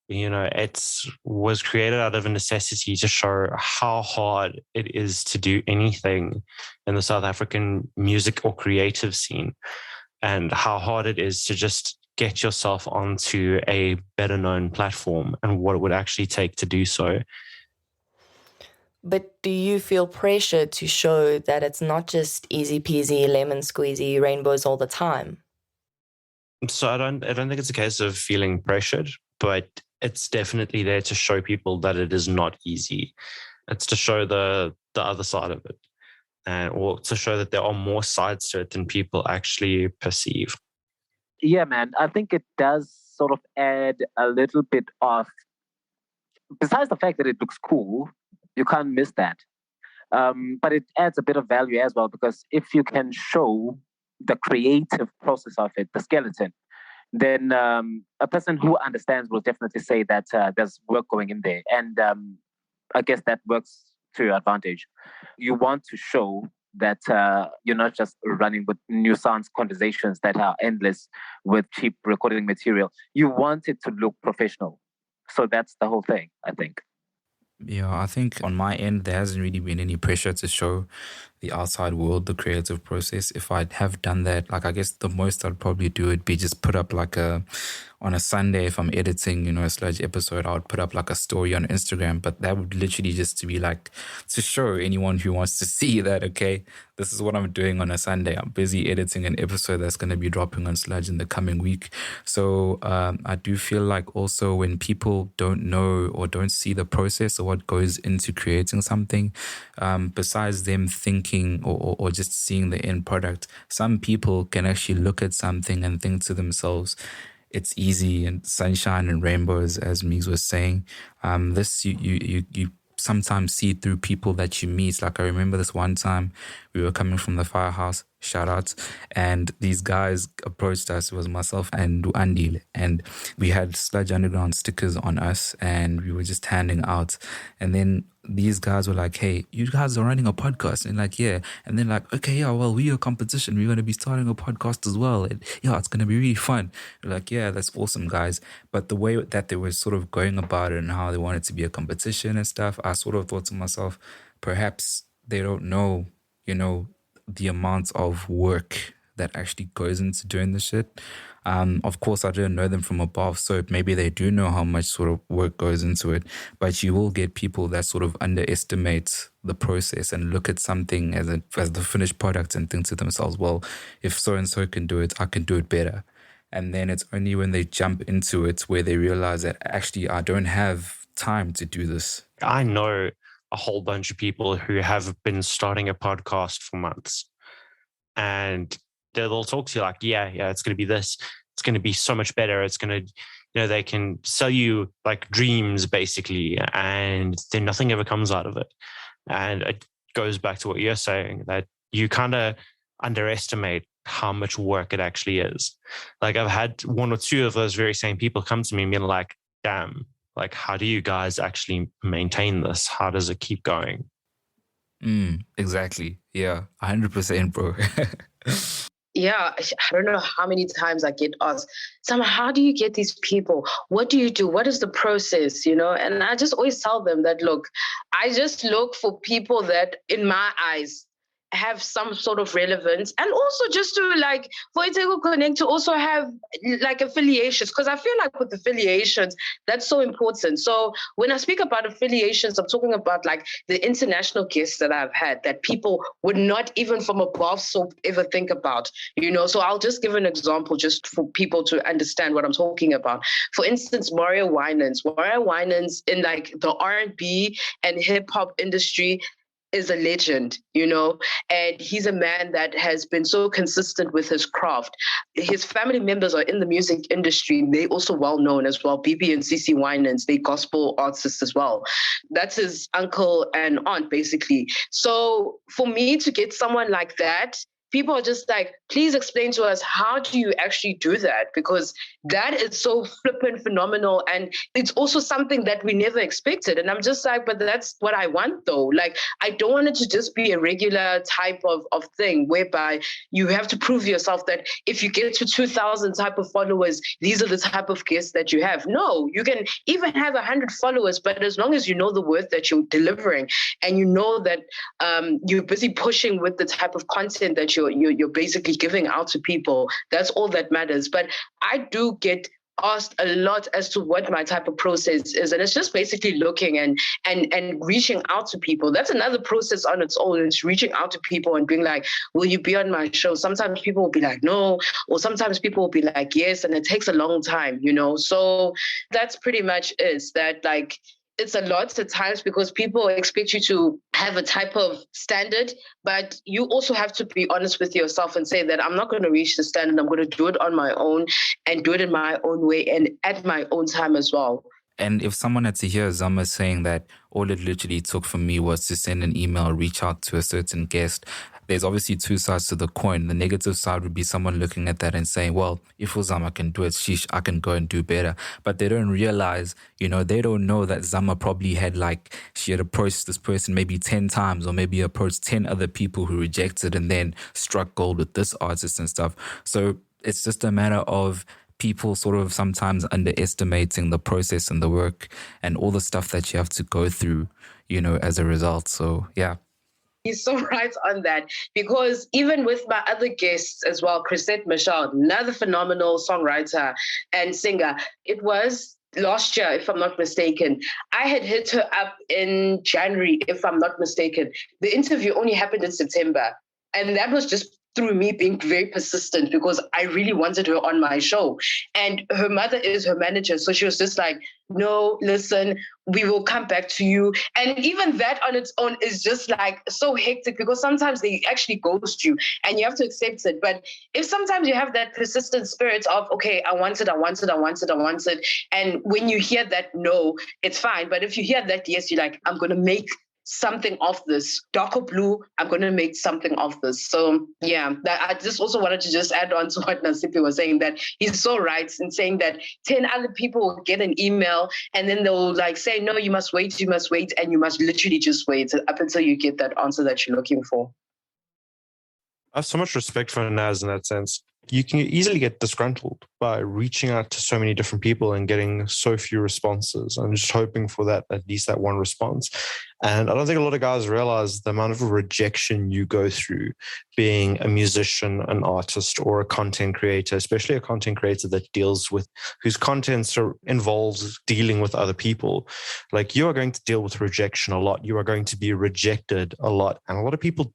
You know, it was created out of a necessity to show how hard it is to do anything in the South African music or creative scene, and how hard it is to just get yourself onto a better known platform and what it would actually take to do so. But do you feel pressure to show that it's not just easy peasy, lemon squeezy, rainbows all the time? So I don't think it's a case of feeling pressured, but it's definitely there to show people that it is not easy. It's to show the other side of it, or to show that there are more sides to it than people actually perceive. Yeah, man, I think it does sort of add a little bit of, besides the fact that it looks cool, you can't miss that. But it adds a bit of value as well, because if you can show the creative process of it, the skeleton, then a person who understands will definitely say that there's work going in there. And I guess that works to your advantage. You want to show that you're not just running with new sounds conversations that are endless with cheap recording material. You want it to look professional. So that's the whole thing, I think. Yeah, I think on my end, there hasn't really been any pressure to show the outside world the creative process. If I'd have done that, like I guess the most I'd probably do would be just put up like on a Sunday, if I'm editing, a Sludge episode, I would put up like a story on Instagram, but that would literally just to be like to show anyone who wants to see that, okay, this is what I'm doing on a Sunday. I'm busy editing an episode that's going to be dropping on Sludge in the coming week. So I do feel like also when people don't know or don't see the process or what goes into creating something, besides them thinking or just seeing the end product, some people can actually look at something and think to themselves, it's easy and sunshine and rainbows, as Meags was saying. This you sometimes see through people that you meet. Like I remember this one time we were coming from the firehouse, shout out, and these guys approached us. It was myself and Andile, and we had Sludge Underground stickers on us and we were just handing out. And then these guys were like, hey, you guys are running a podcast? And like, yeah. And then like, okay, yeah, well, we're a competition. We're going to be starting a podcast as well. And yeah, it's going to be really fun. We're like, yeah, that's awesome, guys. But the way that they were sort of going about it and how they wanted to be a competition and stuff, I sort of thought to myself, perhaps they don't know, the amount of work that actually goes into doing this shit. Of course, I don't know them from above, so maybe they do know how much sort of work goes into it, but you will get people that sort of underestimate the process and look at something as the finished product and think to themselves, well, if so-and-so can do it, I can do it better. And then it's only when they jump into it where they realize that actually I don't have time to do this. I know a whole bunch of people who have been starting a podcast for months, and they'll talk to you like, yeah, it's going to be this. It's going to be so much better. It's going to, they can sell you like dreams basically, and then nothing ever comes out of it. And it goes back to what you're saying, that you kind of underestimate how much work it actually is. Like I've had one or two of those very same people come to me and be like, damn, like, how do you guys actually maintain this? How does it keep going? Exactly. Yeah, 100%, bro. Yeah, I don't know how many times I get asked, Zama, how do you get these people? What do you do? What is the process? And I just always tell them that, look, I just look for people that, in my eyes, have some sort of relevance, and also just to like for Itheku Connect to also have like affiliations, because I feel like with affiliations that's so important. So when I speak about affiliations, I'm talking about like the international guests that I've had that people would not even from above so ever think about, So I'll just give an example just for people to understand what I'm talking about. For instance, Mario Winans in like the R&B and hip hop industry. is a legend, you know, and he's a man that has been so consistent with his craft. His family members are in the music industry. They also well known as well. BB and CC Winans, they gospel artists as well. That's his uncle and aunt, basically. So for me to get someone like that, people are just like, please explain to us, how do you actually do that? Because that is so flippant phenomenal. And it's also something that we never expected. And I'm just like, but that's what I want though. Like, I don't want it to just be a regular type of thing whereby you have to prove yourself that if you get to 2,000 type of followers, these are the type of guests that you have. No, you can even have 100 followers, but as long as you know the worth that you're delivering and you know that you're busy pushing with the type of content that you're basically giving out to people, that's all that matters. But I do get asked a lot as to what my type of process is, and it's just basically looking and reaching out to people. That's another process on its own. It's reaching out to people and being like, will you be on my show? Sometimes people will be like no, or sometimes people will be like yes, and it takes a long time, you know. So that's pretty much it. That like, it's a lot at times because people expect you to have a type of standard, but you also have to be honest with yourself and say that I'm not going to reach the standard. I'm going to do it on my own and do it in my own way and at my own time as well. And if someone had to hear Zama saying that all it literally took for me was to send an email, reach out to a certain guest, there's obviously two sides to the coin. The negative side would be someone looking at that and saying, well, if Zama can do it, sheesh, I can go and do better. But they don't realize, you know, they don't know that Zama probably had she had approached this person maybe 10 times or maybe approached 10 other people who rejected and then struck gold with this artist and stuff. So it's just a matter of people sort of sometimes underestimating the process and the work and all the stuff that you have to go through, you know, as a result. So, yeah. He's so right on that, because even with my other guests as well, Chrisette Michelle, another phenomenal songwriter and singer, it was last year, if I'm not mistaken. I had hit her up in January, if I'm not mistaken. The interview only happened in September. And that was just through me being very persistent because I really wanted her on my show. And her mother is her manager. So she was just like, no, listen, we will come back to you. And even that on its own is just like so hectic because sometimes they actually ghost you and you have to accept it. But if sometimes you have that persistent spirit of, okay, I want it. And when you hear that no, it's fine. But if you hear that yes, you're like, I'm going to make something of this. Dark or blue, I'm going to make something of this. So yeah, I just also wanted to just add on to what Nasiphi was saying, that he's so right in saying that 10 other people will get an email and then they'll like say, no, you must wait, and you must literally just wait up until you get that answer that you're looking for. I have so much respect for Naz in that sense. You can easily get disgruntled by reaching out to so many different people and getting so few responses and just hoping for that, at least that one response. And I don't think a lot of guys realize the amount of rejection you go through being a musician, an artist, or a content creator, especially a content creator that deals with, whose contents involves dealing with other people. Like, you are going to deal with rejection a lot. You are going to be rejected a lot. And a lot of people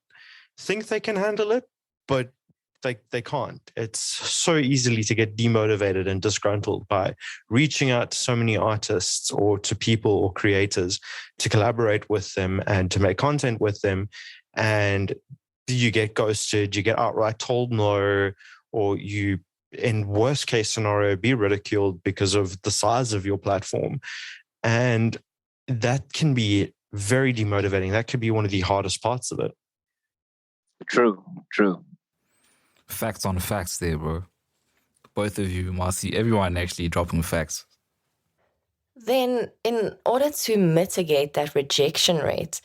think they can handle it, but they can't. It's so easily to get demotivated and disgruntled by reaching out to so many artists or to people or creators to collaborate with them and to make content with them. And you get ghosted, you get outright told no, or you, in worst case scenario, be ridiculed because of the size of your platform. And that can be very demotivating. That could be one of the hardest parts of it. True. Facts on facts there, bro. Both of you, Marcy, everyone actually dropping facts. Then, in order to mitigate that rejection rate,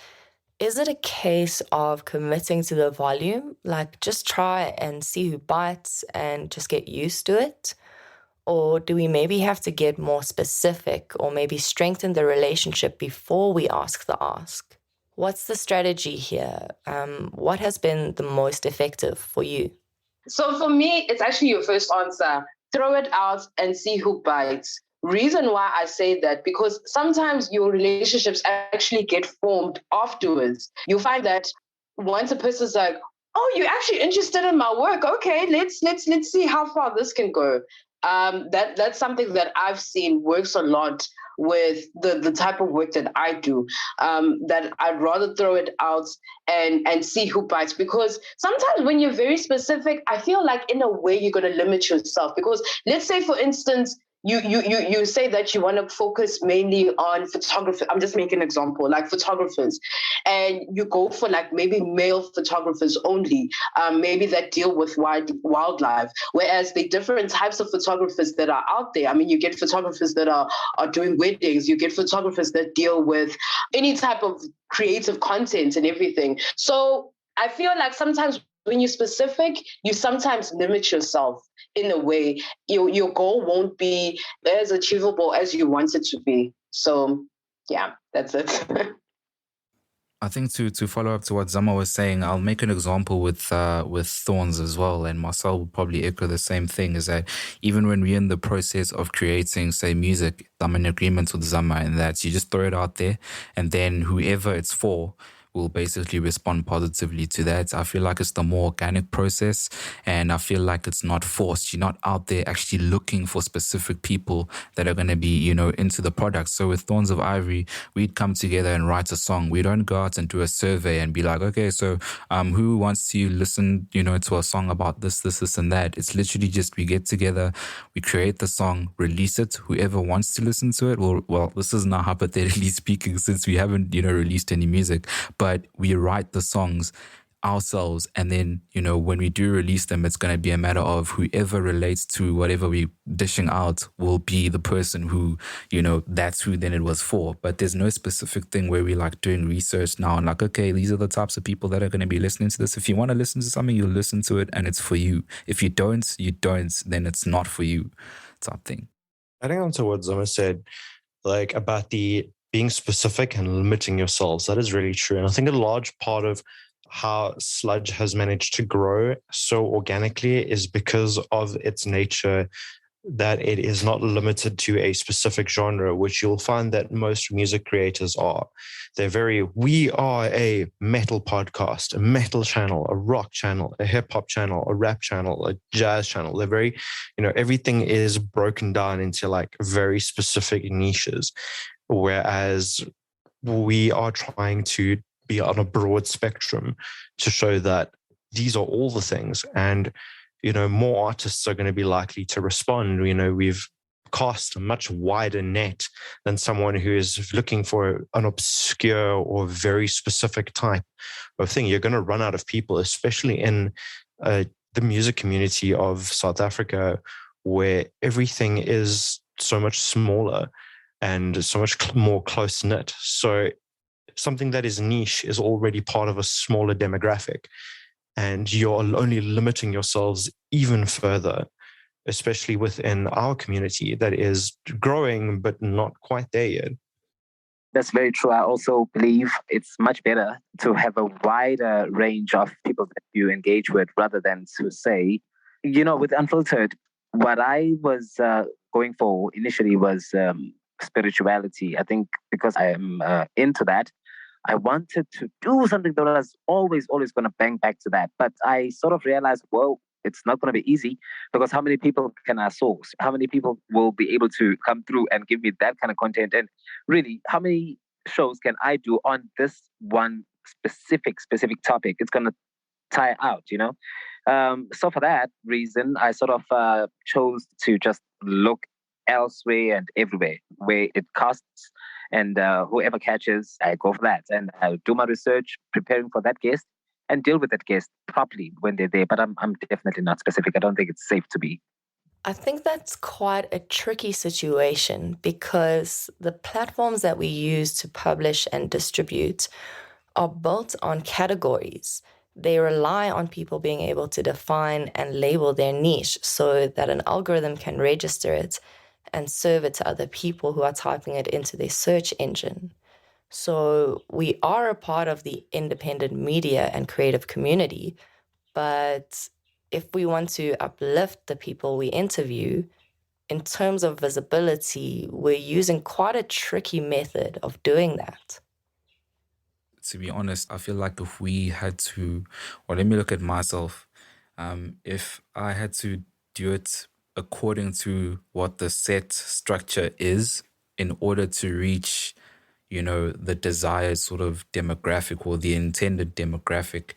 is it a case of committing to the volume? Like, just try and see who bites and just get used to it? Or do we maybe have to get more specific or maybe strengthen the relationship before we ask the ask? What's the strategy here? What has been the most effective for you? So for me, it's actually your first answer. Throw it out and see who bites. Reason why I say that, because sometimes your relationships actually get formed afterwards. You'll find that once a person's like, oh, you're actually interested in my work. Okay, let's see how far this can go. That's something that I've seen works a lot with the type of work that I do, that I'd rather throw it out and see who bites. Because sometimes when you're very specific, I feel like in a way you're going to limit yourself. Because let's say, for instance, you say that you want to focus mainly on photography. I'm just making an example, like photographers, and you go for like maybe male photographers only, maybe that deal with wildlife. Whereas the different types of photographers that are out there. I mean, you get photographers that are doing weddings. You get photographers that deal with any type of creative content and everything. So I feel like sometimes when you're specific, you sometimes limit yourself in a way. Your goal won't be as achievable as you want it to be. So yeah, that's it. I think to follow up to what Zama was saying, I'll make an example with Thorns as well, and Marcel will probably echo the same thing, is that even when we're in the process of creating, say, music, I'm in agreement with Zama in that you just throw it out there, and then whoever it's for will basically respond positively to that. I feel like it's the more organic process, and I feel like it's not forced. You're not out there actually looking for specific people that are going to be, into the product. So with Thorns of Ivory, we'd come together and write a song. We don't go out and do a survey and be like, okay, so who wants to listen, to a song about this, and that. It's literally just we get together, we create the song, release it. Whoever wants to listen to it, well, this is now hypothetically speaking, since we haven't, released any music, but we write the songs ourselves, and then when we do release them, it's going to be a matter of whoever relates to whatever we dishing out will be the person who that's who then it was for. But there's no specific thing where we like doing research now and like, okay, these are the types of people that are going to be listening to this. If you want to listen to something, you'll listen to it and it's for you. If you don't, then it's not for you, type thing. Adding on to what Zama said, like about the being specific and limiting yourselves, that is really true. And I think a large part of how Sludge has managed to grow so organically is because of its nature, that it is not limited to a specific genre, which you'll find that most music creators are. We are a metal podcast, a metal channel, a rock channel, a hip hop channel, a rap channel, a jazz channel. They're very, everything is broken down into like very specific niches. Whereas we are trying to be on a broad spectrum to show that these are all the things, and more artists are going to be likely to respond. We've cast a much wider net than someone who is looking for an obscure or very specific type of thing. You're going to run out of people, especially in the music community of South Africa, where everything is so much smaller and so much more close-knit. So something that is niche is already part of a smaller demographic, and you're only limiting yourselves even further, especially within our community that is growing but not quite there yet. That's very true. I also believe it's much better to have a wider range of people that you engage with rather than to say, with Unfiltered, what I was going for initially was spirituality. I think because I am into that, I wanted to do something that was always going to bang back to that. But I sort of realized, well, it's not going to be easy, because how many people can I source? How many people will be able to come through and give me that kind of content? And really, how many shows can I do on this one specific topic? It's going to tire out, So for that reason, I sort of chose to just look elsewhere and everywhere where it costs, and whoever catches, I go for that, and I'll do my research preparing for that guest and deal with that guest properly when they're there. But I'm definitely not specific. I don't think it's safe to be. I think that's quite a tricky situation, because the platforms that we use to publish and distribute are built on categories. They rely on people being able to define and label their niche so that an algorithm can register it and serve it to other people who are typing it into their search engine. So we are a part of the independent media and creative community, but if we want to uplift the people we interview, in terms of visibility, we're using quite a tricky method of doing that. To be honest, I feel like if we had to, or let me look at myself, if I had to do it according to what the set structure is in order to reach, the desired sort of demographic or the intended demographic,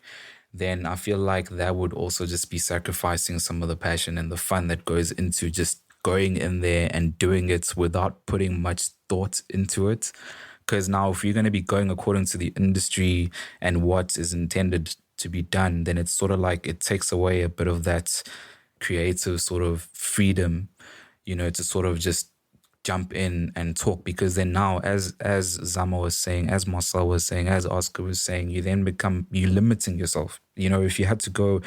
then I feel like that would also just be sacrificing some of the passion and the fun that goes into just going in there and doing it without putting much thought into it. Because now if you're going to be going according to the industry and what is intended to be done, then it's sort of like it takes away a bit of that creative sort of freedom, to sort of just jump in and talk. Because then now, as Zama was saying, as Marcel was saying, as Oscar was saying, you're limiting yourself. If you had to go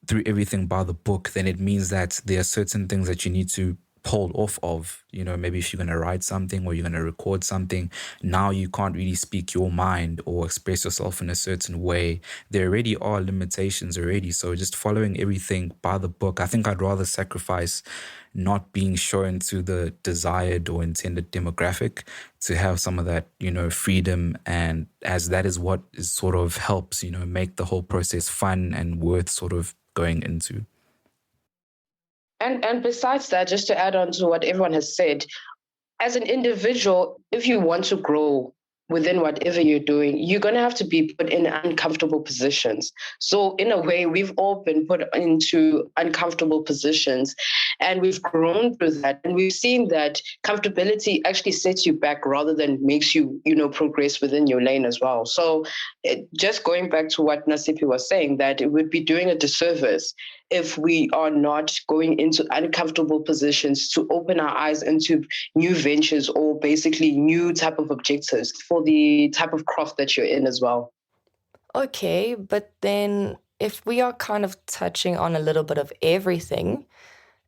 through everything by the book, then it means that there are certain things that you need to hold off of. Maybe if you're going to write something or you're going to record something, now you can't really speak your mind or express yourself in a certain way. There already are limitations already. So just following everything by the book, I think I'd rather sacrifice not being shown to the desired or intended demographic to have some of that, freedom. And as that is what is sort of helps, make the whole process fun and worth sort of going into. And besides that, just to add on to what everyone has said, as an individual, if you want to grow within whatever you're doing, you're going to have to be put in uncomfortable positions. So in a way, we've all been put into uncomfortable positions and we've grown through that. And we've seen that comfortability actually sets you back rather than makes you, progress within your lane as well. So just going back to what Nasiphi was saying, that it would be doing a disservice if we are not going into uncomfortable positions to open our eyes into new ventures or basically new type of objectives for the type of craft that you're in as well. Okay, but then if we are kind of touching on a little bit of everything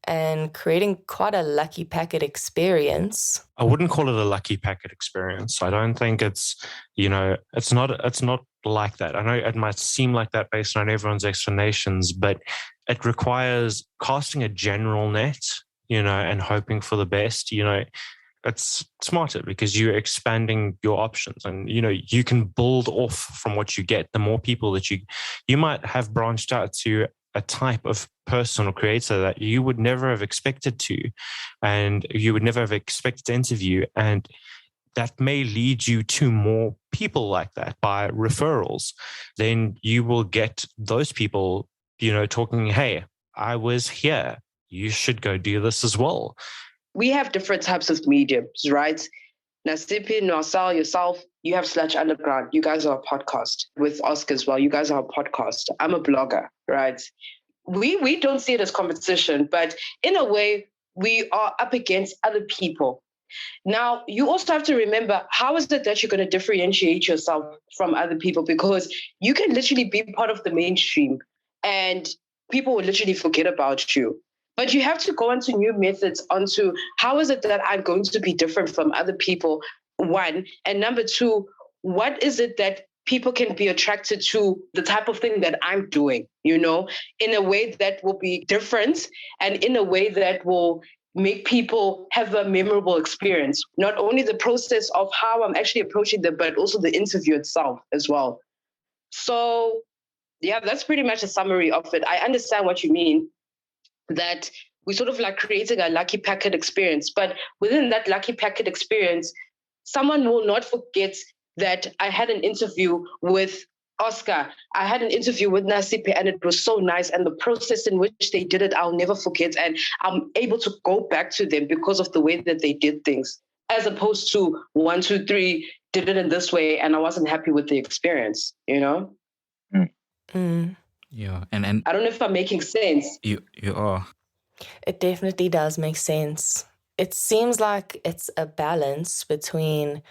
and creating quite a lucky packet experience. I wouldn't call it a lucky packet experience. I don't think it's, it's not like that. I know it might seem like that based on everyone's explanations, but it requires casting a general net, and hoping for the best. It's smarter because you're expanding your options and, you can build off from what you get. The more people that you might have branched out to a type of person or creator that you would never have expected to, and you would never have expected to interview. And that may lead you to more people like that by referrals. Then you will get those people, talking, hey, I was here. You should go do this as well. We have different types of mediums, right? Nasiphi, Marcel, yourself, you have Sludge Underground. You guys are a podcast with Oscar as well. You guys are a podcast. I'm a blogger, right? We don't see it as competition, but in a way, we are up against other people. Now, you also have to remember, how is it that you're going to differentiate yourself from other people? Because you can literally be part of the mainstream and people will literally forget about you. But you have to go into new methods onto how is it that I'm going to be different from other people, one. And number two, what is it that people can be attracted to the type of thing that I'm doing, in a way that will be different and in a way that will make people have a memorable experience. Not only the process of how I'm actually approaching them, but also the interview itself as well. So, yeah, that's pretty much a summary of it. I understand what you mean, that we sort of like creating a lucky packet experience. But within that lucky packet experience, someone will not forget that I had an interview with Oscar. I had an interview with Nasiphi and it was so nice. And the process in which they did it, I'll never forget. And I'm able to go back to them because of the way that they did things, as opposed to 1, 2, 3, did it in this way. And I wasn't happy with the experience, Yeah. And I don't know if I'm making sense. You are. It definitely does make sense. It seems like it's a balance between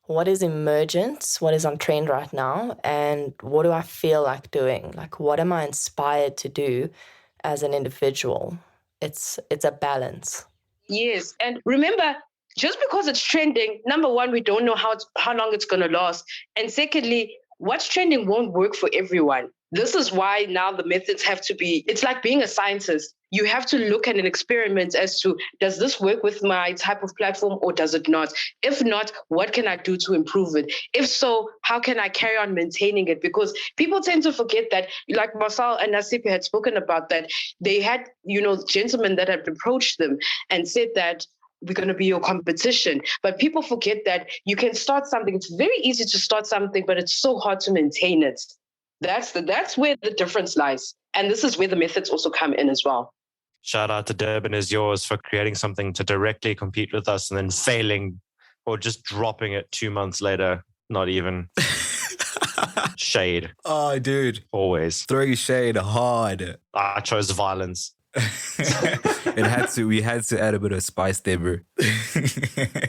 what is emergent, what is on trend right now, and what do I feel like doing? Like, what am I inspired to do as an individual? It's a balance. Yes. And remember, just because it's trending, number one, we don't know how long it's going to last. And secondly, what's trending won't work for everyone. This is why now the methods have to be, it's like being a scientist. You have to look at an experiment as to, does this work with my type of platform or does it not? If not, what can I do to improve it? If so, how can I carry on maintaining it? Because people tend to forget that, like Marcel and Nasiphi had spoken about that, they had, gentlemen that had approached them and said that, we're going to be your competition. But people forget that you can start something. It's very easy to start something, but it's so hard to maintain it. That's where the difference lies. And this is where the methods also come in as well. Shout out to Durban is yours for creating something to directly compete with us and then failing or just dropping it 2 months later. Not even. Shade. Oh, dude. Always. Throwing shade hard. I chose violence. We had to add a bit of spice there, bro.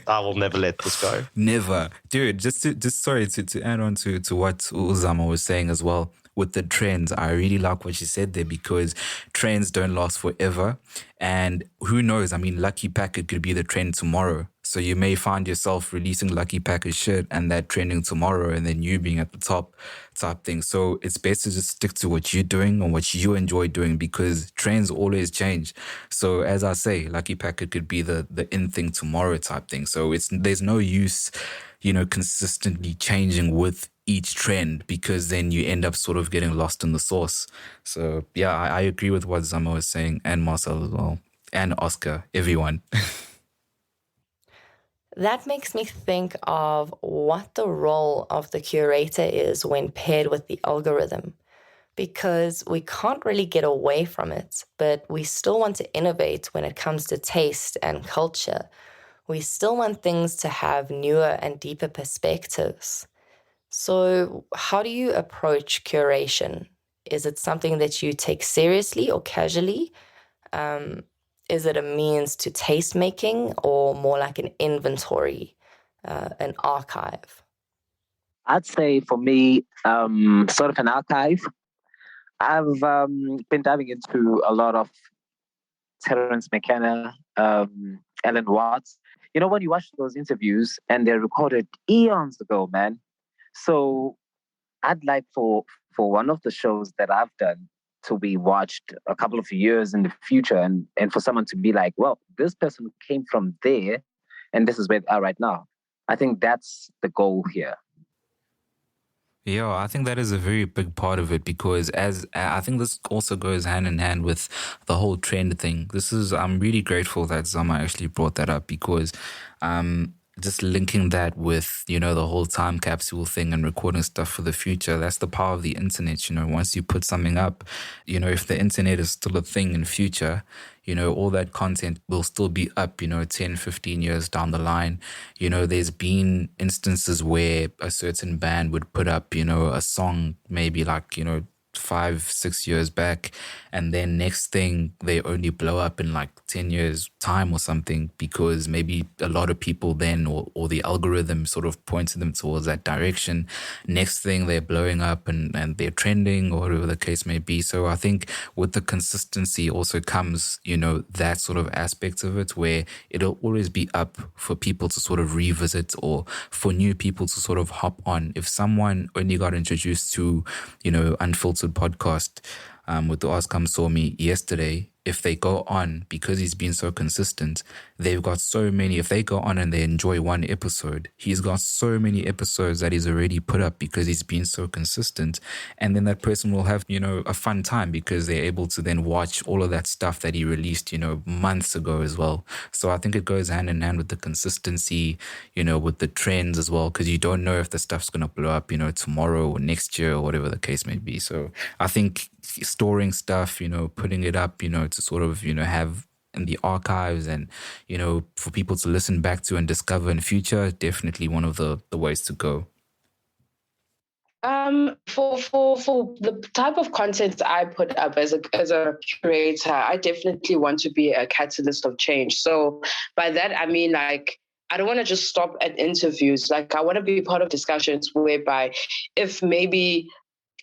I will never let this go. Never. Dude, just to add on to what Zama was saying as well. With the trends, I really like what you said there, because trends don't last forever. And who knows? I mean, Lucky Packet could be the trend tomorrow. So you may find yourself releasing Lucky Packet shit and that trending tomorrow, and then you being at the top type thing. So it's best to just stick to what you're doing and what you enjoy doing, because trends always change. So as I say, Lucky Packet could be the in thing tomorrow type thing. So there's no use, consistently changing with each trend, because then you end up sort of getting lost in the sauce. So yeah, I agree with what Zama was saying, and Marcel as well, and Oscar, everyone. That makes me think of what the role of the curator is when paired with the algorithm, because we can't really get away from it, but we still want to innovate when it comes to taste and culture. We still want things to have newer and deeper perspectives. So how do you approach curation? Is it something that you take seriously or casually? Is it a means to taste making, or more like an inventory, an archive? I'd say for me, sort of an archive. I've been diving into a lot of Terence McKenna, Ellen Watts. When you watch those interviews and they're recorded eons ago, man. So I'd like for one of the shows that I've done to be watched a couple of years in the future, and for someone to be like, well, this person came from there and this is where they are right now. I think that's the goal here. Yeah, I think that is a very big part of it, because as I think this also goes hand in hand with the whole trend thing. I'm really grateful that Zama actually brought that up, because just linking that with, the whole time capsule thing and recording stuff for the future, that's the power of the internet. Once you put something up, if the internet is still a thing in future, all that content will still be up, 10, 15 years down the line. There's been instances where a certain band would put up, a song maybe like, 5-6 years back, and then next thing they only blow up in like 10 years time or something, because maybe a lot of people then or the algorithm sort of pointed them towards that direction. Next thing they're blowing up and they're trending, or whatever the case may be. So I think with the consistency also comes, that sort of aspect of it, where it'll always be up for people to sort of revisit, or for new people to sort of hop on. If someone only got introduced to, Unfiltered podcast with the Oscar Msomi yesterday, if they go on, because he's been so consistent, they've got so many. If they go on and they enjoy one episode, he's got so many episodes that he's already put up because he's been so consistent. And then that person will have, a fun time, because they're able to then watch all of that stuff that he released, months ago as well. So I think it goes hand in hand with the consistency, with the trends as well, because you don't know if the stuff's going to blow up, tomorrow or next year or whatever the case may be. So I think storing stuff, putting it up, to sort of, have in the archives and, for people to listen back to and discover in future, definitely one of the ways to go. For the type of content I put up as a curator, I definitely want to be a catalyst of change. So by that, I mean, like, I don't want to just stop at interviews. Like, I want to be part of discussions whereby if maybe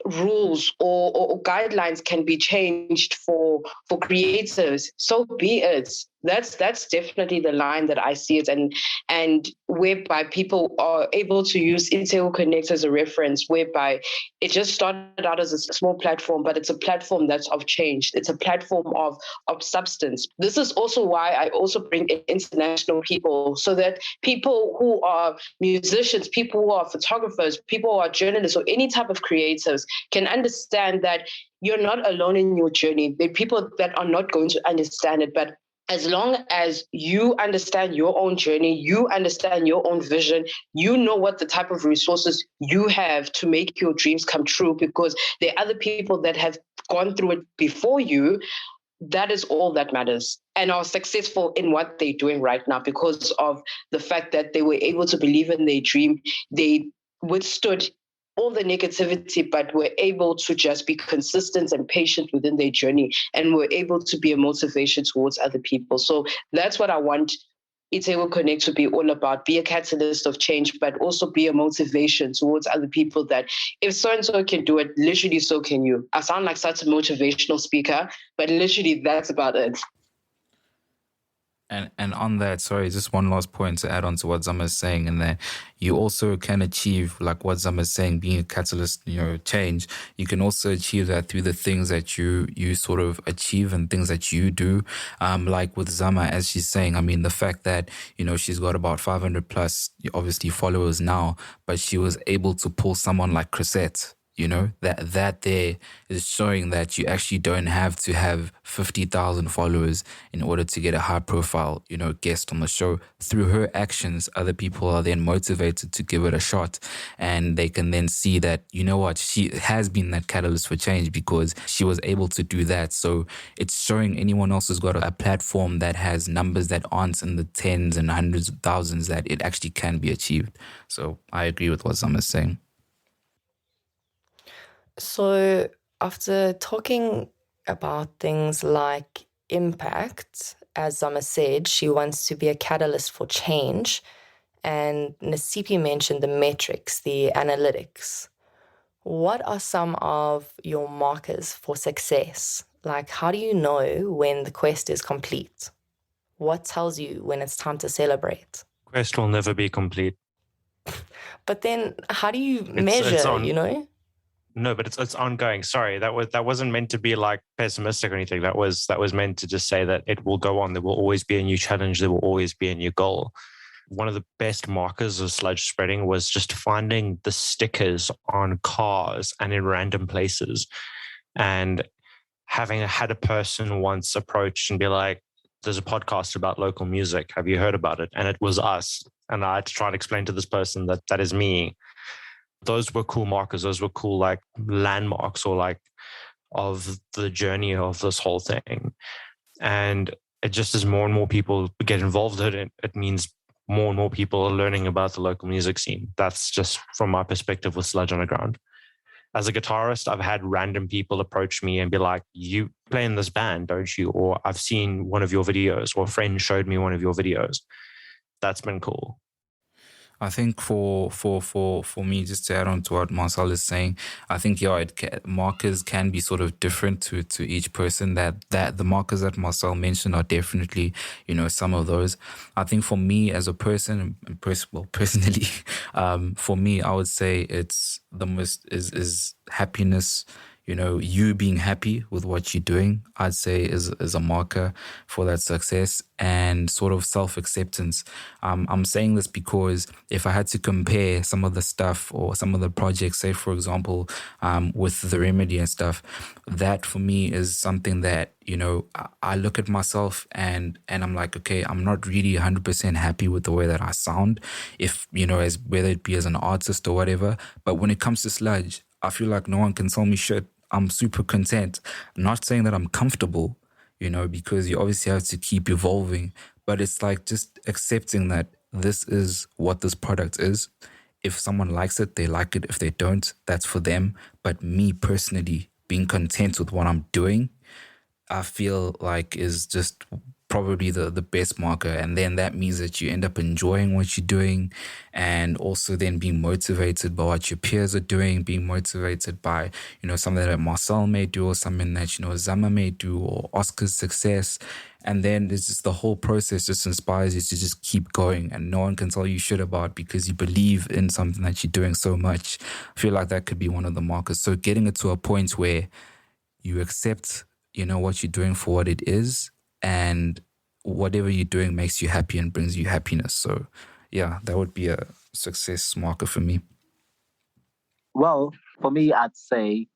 rules or guidelines can be changed for creators, so be it. That's definitely the line that I see it, and whereby people are able to use Itheku Connect as a reference, whereby it just started out as a small platform, but it's a platform that's of change. It's a platform of substance. This is also why I also bring in international people, so that people who are musicians, people who are photographers, people who are journalists, or any type of creatives can understand that you're not alone in your journey. There are people that are not going to understand it, but as long as you understand your own journey, you understand your own vision, you know what the type of resources you have to make your dreams come true, because there are other people that have gone through it before you. That is all that matters, and are successful in what they're doing right now because of the fact that they were able to believe in their dream. They withstood all the negativity, but were able to just be consistent and patient within their journey, and were able to be a motivation towards other people. So that's what I want Itheku Connect to be all about: be a catalyst of change, but also be a motivation towards other people that if so-and-so can do it, literally so can you. I sound like such a motivational speaker, but literally that's about it. And on that, sorry, just one last point to add on to what Zama is saying, and that you also can achieve, like what Zama is saying, being a catalyst, change. You can also achieve that through the things that you sort of achieve and things that you do. Like with Zama, as she's saying, I mean, the fact that, she's got about 500 plus, obviously, followers now, but she was able to pull someone like Chrisette. That there is showing that you actually don't have to have 50,000 followers in order to get a high profile, guest on the show. Through her actions, other people are then motivated to give it a shot, and they can then see that, she has been that catalyst for change because she was able to do that. So it's showing anyone else who's got a platform that has numbers that aren't in the tens and hundreds of thousands that it actually can be achieved. So I agree with what Zama is saying. So after talking about things like impact, as Zama said, she wants to be a catalyst for change. And Nasiphi mentioned the metrics, the analytics. What are some of your markers for success? Like, how do you know when the quest is complete? What tells you when it's time to celebrate? Quest will never be complete. But then how do you measure, No, but it's ongoing. Sorry, that wasn't meant to be like pessimistic or anything. That was meant to just say that it will go on. There will always be a new challenge. There will always be a new goal. One of the best markers of sludge spreading was just finding the stickers on cars and in random places, and having had a person once approach and be like, "There's a podcast about local music. Have you heard about it?" And it was us. And I had to try and explain to this person that is me. Those were cool markers. Those were cool, like, landmarks or like of the journey of this whole thing. And it just, as more and more people get involved in it, it means more and more people are learning about the local music scene. That's just from my perspective with Sludge Underground. As a guitarist, I've had random people approach me and be like, "You play in this band, don't you?" Or "I've seen one of your videos," or "A friend showed me one of your videos." That's been cool. I think for me, just to add on to what Marcel is saying, I think markers can be sort of different to each person. That the markers that Marcel mentioned are definitely some of those. I think for me as a person, personally, for me, I would say it's the most is happiness. You being happy with what you're doing, I'd say is a marker for that success, and sort of self-acceptance. I'm saying this because if I had to compare some of the stuff or some of the projects, say for example, with the Remedy and stuff, that for me is something that, I look at myself and I'm like, okay, I'm not really 100% happy with the way that I sound, if, as whether it be as an artist or whatever. But when it comes to sludge, I feel like no one can tell me shit. I'm super content. I'm not saying that I'm comfortable, because you obviously have to keep evolving, but it's like just accepting that this is what this product is. If someone likes it, they like it. If they don't, that's for them. But me personally, being content with what I'm doing, I feel like is just probably the best marker. And then that means that you end up enjoying what you're doing, and also then being motivated by what your peers are doing, being motivated by, something that Marcel may do, or something that, Zama may do, or Oscar's success. And then it's just the whole process just inspires you to just keep going, and no one can tell you shit about because you believe in something that you're doing so much. I feel like that could be one of the markers. So getting it to a point where you accept, what you're doing for what it is, and whatever you're doing makes you happy and brings you happiness. So yeah, that would be a success marker for me. Well, for me, I'd say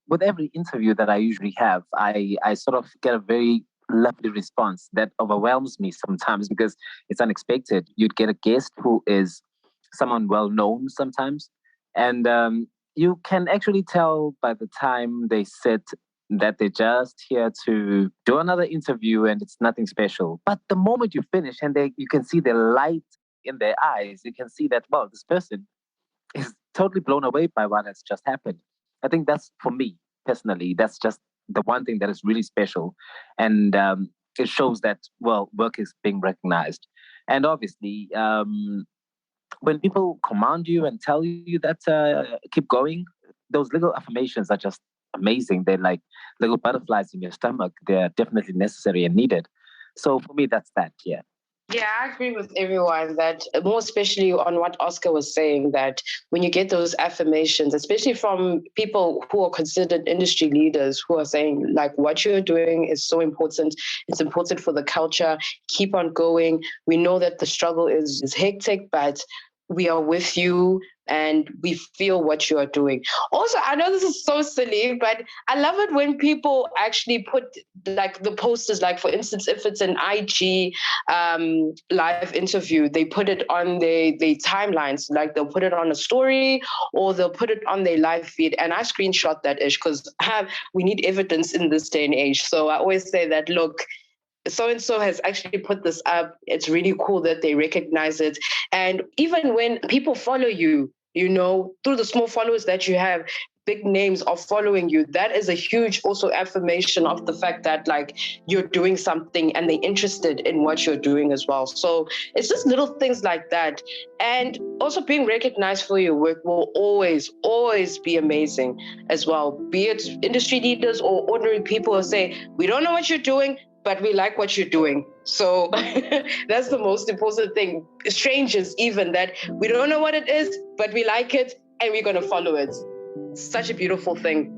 with every interview that I usually have, I sort of get a very lovely response that overwhelms me sometimes because it's unexpected. You'd get a guest who is someone well known sometimes, and you can actually tell by the time they sit that they're just here to do another interview and it's nothing special. But the moment you finish and you can see the light in their eyes, you can see that, well, this person is totally blown away by what has just happened. I think that's, for me personally, that's just the one thing that is really special. And it shows that, well, work is being recognized. And obviously, when people command you and tell you that keep going, those little affirmations are just amazing. They're like little butterflies in your stomach. They're definitely necessary and needed. So for me, that's that, yeah. Yeah, I agree with everyone that, more especially on what Oscar was saying, that when you get those affirmations, especially from people who are considered industry leaders, who are saying, like, what you're doing is so important. It's important for the culture. Keep on going. We know that the struggle is hectic, but we are with you and we feel what you are doing. Also, I know this is so silly, but I love it when people actually put like the posters, like for instance, if it's an IG live interview, they put it on their timelines, like they'll put it on a story or they'll put it on their live feed. And I screenshot that ish because we need evidence in this day and age. So I always say that, look, so-and-so has actually put this up. It's really cool that they recognize it. And even when people follow you, through the small followers that you have, big names are following you, that is a huge also affirmation of the fact that, like, you're doing something and they're interested in what you're doing as well. So it's just little things like that. And also being recognized for your work will always, always be amazing as well. Be it industry leaders or ordinary people who say, we don't know what you're doing, but we like what you're doing. So that's the most important thing. Strangers even, that we don't know what it is, but we like it and we're going to follow it. Such a beautiful thing.